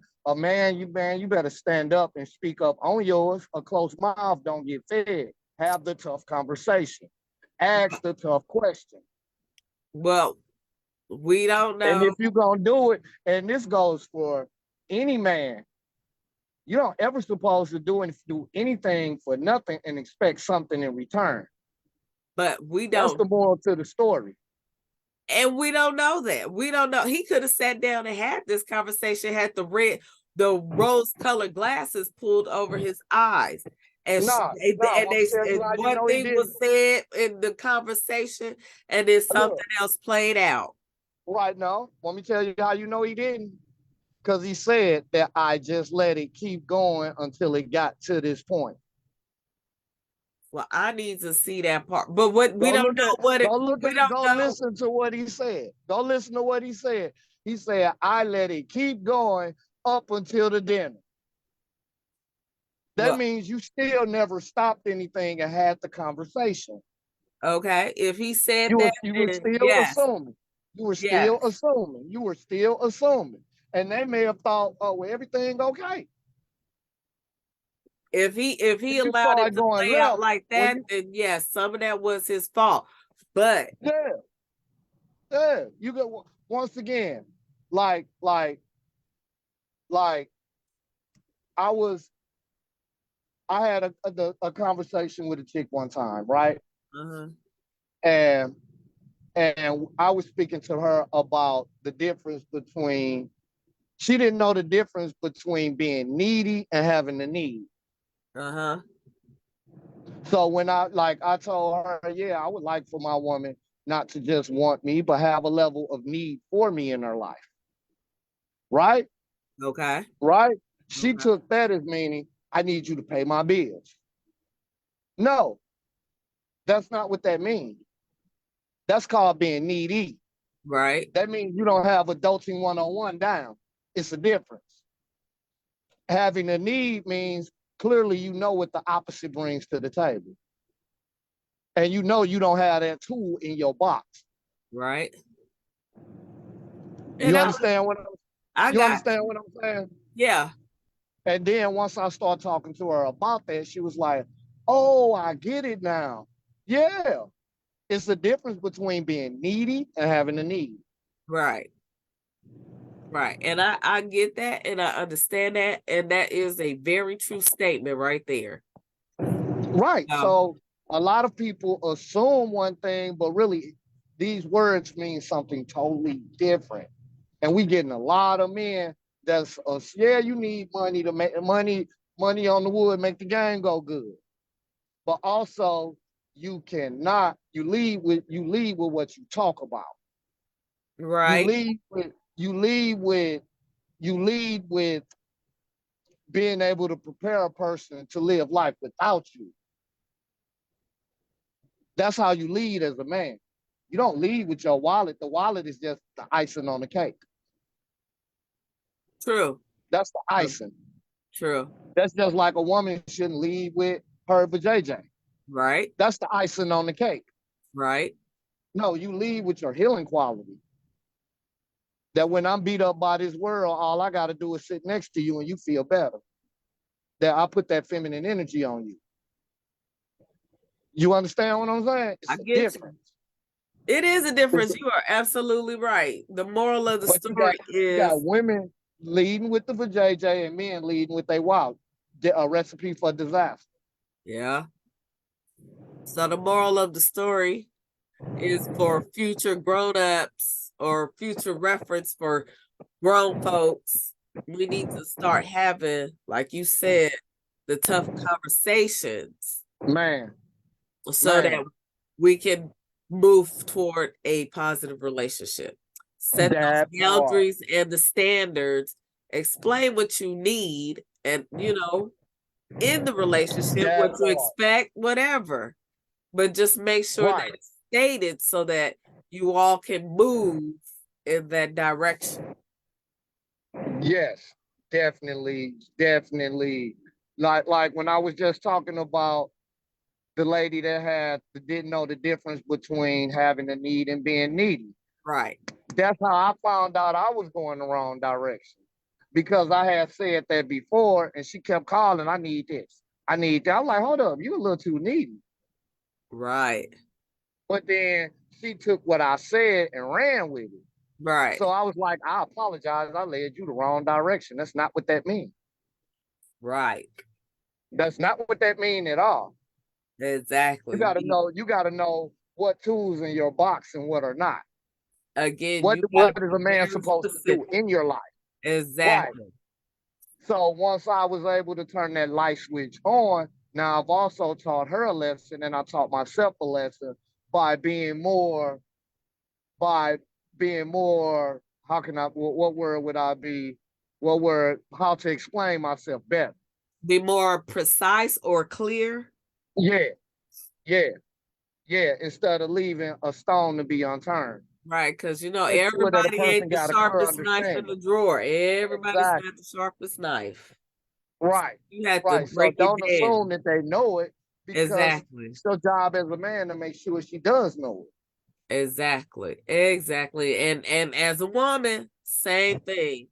you better stand up and speak up on yours. A closed mouth don't get fed. Have the tough conversation. Ask the tough question. Well, we don't And know. if you're gonna do it, and this goes for any man, you don't ever supposed to do anything for nothing and expect something in return. But we That's don't, the moral to the story. and we don't know that. We don't know. He could have sat down and had this conversation, had the rose-colored glasses pulled over his eyes. And No, no, and I'm telling you and how you one know he thing was didn't. said in the conversation, and then something Look, else played out. right now, let me tell you how you know he didn't. Because he said that I just let it keep going until it got to this point. Well, I need to see that part. But what we don't know what it, we don't Go know. listen to what he said. Go listen to what he said. He said, I let it keep going up until the dinner. That Well, means you still never stopped anything and had the conversation. okay. If he said that, You were then still yes, assuming. You were still yes. assuming. You were still assuming. And they may have thought, oh, well, everything okay. If he If you allowed it start to going play out left, like when that, you then yes, some of that was his fault. But yeah, yeah, you go once again, like, like, like I was I had a conversation with a chick one time, right? uh-huh, And I was speaking to her about the difference between she didn't know the difference between being needy and having a need. uh-huh, So when I told her, yeah, I would like for my woman not to just want me, but have a level of need for me in her life. Right? okay, Right? She okay, took that as meaning I need you to pay my bills. No, that's not what that means. That's called being needy. right, That means you don't have adulting one-on-one down. It's a difference. Having a need means clearly you know what the opposite brings to the table. And you know you don't have that tool in your box. right. And You understand what I'm I you got understand you. what I'm saying? Yeah, And then once I start talking to her about that, she was like, oh, I get it now. Yeah. It's the difference between being needy and having a need. right, right. And I get that and I understand that. And that is a very true statement right there. Right. Um, So a lot of people assume one thing, but really these words mean something totally different. And we getting a lot of men that's yeah, you need money to make money on the wood, make the game go good. But also you cannot, you lead with what you talk about. You right. lead with you lead with you lead with being able to prepare a person to live life without you. That's how you lead as a man. You don't lead with your wallet. The wallet is just the icing on the cake. True. That's the True. icing. True. That's just like a woman shouldn't lead with her vajayjay. Right. That's the icing on the cake. Right. No, you lead with your healing quality. That when I'm beat up by this world, all I got to do is sit next to you and you feel better. That I put that feminine energy on you. You understand what I'm saying? I It's a get you. difference. It is a It's difference. a, You are absolutely right. The moral of the but story you got is, women leading with the vajayjay and men leading with their wallet. A recipe for disaster. yeah. So the moral of the story is for future grown-ups or future reference for grown folks. We need to start having, like you said, the tough conversations Man, so that man, we can move toward a positive relationship. Set those that part. boundaries and the standards, explain what you need, and in the relationship, what That you part. expect, whatever. But just make sure that Right. it's stated so that you all can move in that direction. Yes. Definitely. Definitely. Like when I was just talking about the lady that didn't know the difference between having a need and being needy. Right. That's how I found out I was going the wrong direction because I had said that before, and she kept calling. I need this. I need that. I'm like, hold up, you a little too needy. Right. But then she took what I said and ran with it. Right. So I was like, I apologize. I led you the wrong direction. That's not what that means. Right. That's not what that means at all. Exactly. You gotta know what tools in your box and what are not. Again, What you what gotta is be a man very supposed to do specific. in your life? Right. Exactly. So once I was able to turn that light switch on, now I've also taught her a lesson and I taught myself a lesson by being more, by being more, how can I, what word would I be? What word, how to explain myself better. Be more precise or clear. Yeah, yeah, yeah. Instead of leaving a stone to be unturned. Right, because Make sure that a everybody person ain't the got a clear sharpest knife in understanding. the drawer. Everybody's Exactly. not the sharpest knife. Right. You have to Right. So break it don't down. assume that they know it because Exactly. it's your job as a man to make sure she does know it. Exactly. Exactly. And as a woman, same thing.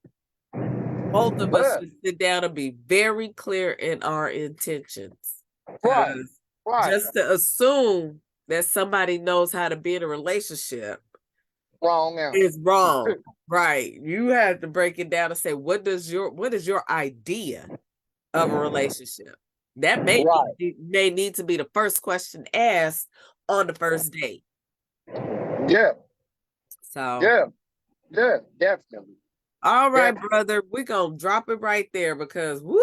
Both of us Yeah. should sit down and be very clear in our intentions. Right. Because Right. just to assume that somebody knows how to be in a relationship Wrong answer. is wrong. Right. You have to break it down and say, what is your idea of a relationship? That Right. may need to be the first question asked on the first date. Yeah. So Yeah. Yeah. Definitely. all right, Definitely. brother, we're gonna drop it right there because woo,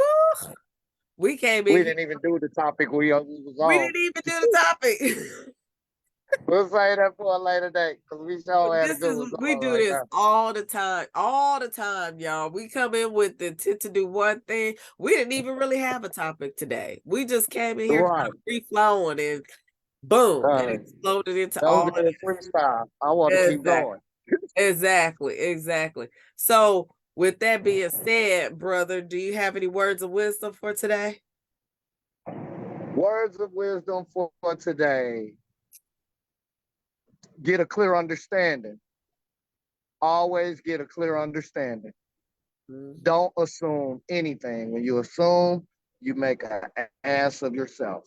we came in We here. didn't even do the topic we was We on. didn't even do the topic. We'll say that for a later date because we sure had a good one We going do right this now. all the time, y'all. We come in with the intent to do one thing. We didn't even really have a topic today. We just came in here kind Right. of free flowing and boom, it exploded into That was all a of good this. freestyle. I want to keep Exactly. going. Exactly. So with that being said, brother, do you have any words of wisdom for today? Words of wisdom for today. Get a clear understanding. Always get a clear understanding. Don't assume anything. When you assume, you make an ass of yourself.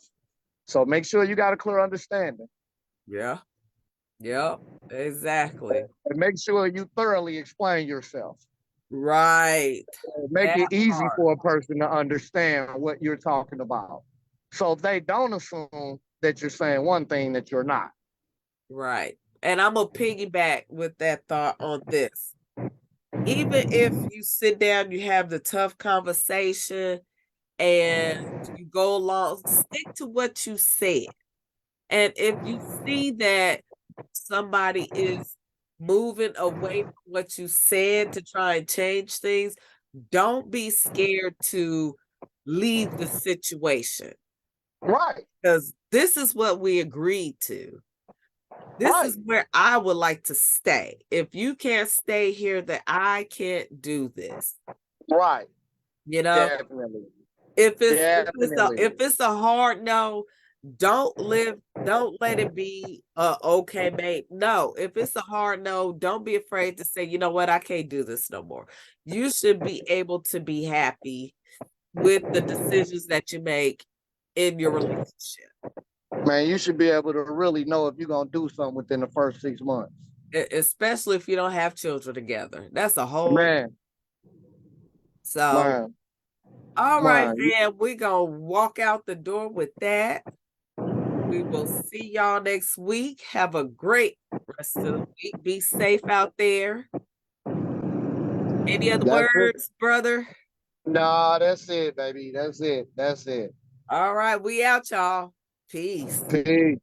So make sure you got a clear understanding. Yeah. Yep. Exactly. And make sure you thoroughly explain yourself. Right. Make That it easy part. for a person to understand what you're talking about. So they don't assume that you're saying one thing that you're not. Right. And I'm gonna piggyback with that thought on this. Even if you sit down, you have the tough conversation and you go along, stick to what you said. And if you see that somebody is moving away from what you said to try and change things, don't be scared to leave the situation. Right. Because this is what we agreed to. This Right. is where I would like to stay. If you can't stay here, then I can't do this. Right. You know, Definitely. if Definitely. it's a hard no, don't let it be okay, babe. No, if it's a hard no, don't be afraid to say, you know what, I can't do this no more. You should be able to be happy with the decisions that you make in your relationship. Man, you should be able to really know if you're gonna do something within the first 6 months. Especially if you don't have children together. That's a whole Man. so Man. all right, Man. man. We're gonna walk out the door with that. We will see y'all next week. Have a great rest of the week. Be safe out there. Any other That's it. words, brother? Nah, that's it, baby. That's it. That's it. All right, we out, y'all. Peace. Peace.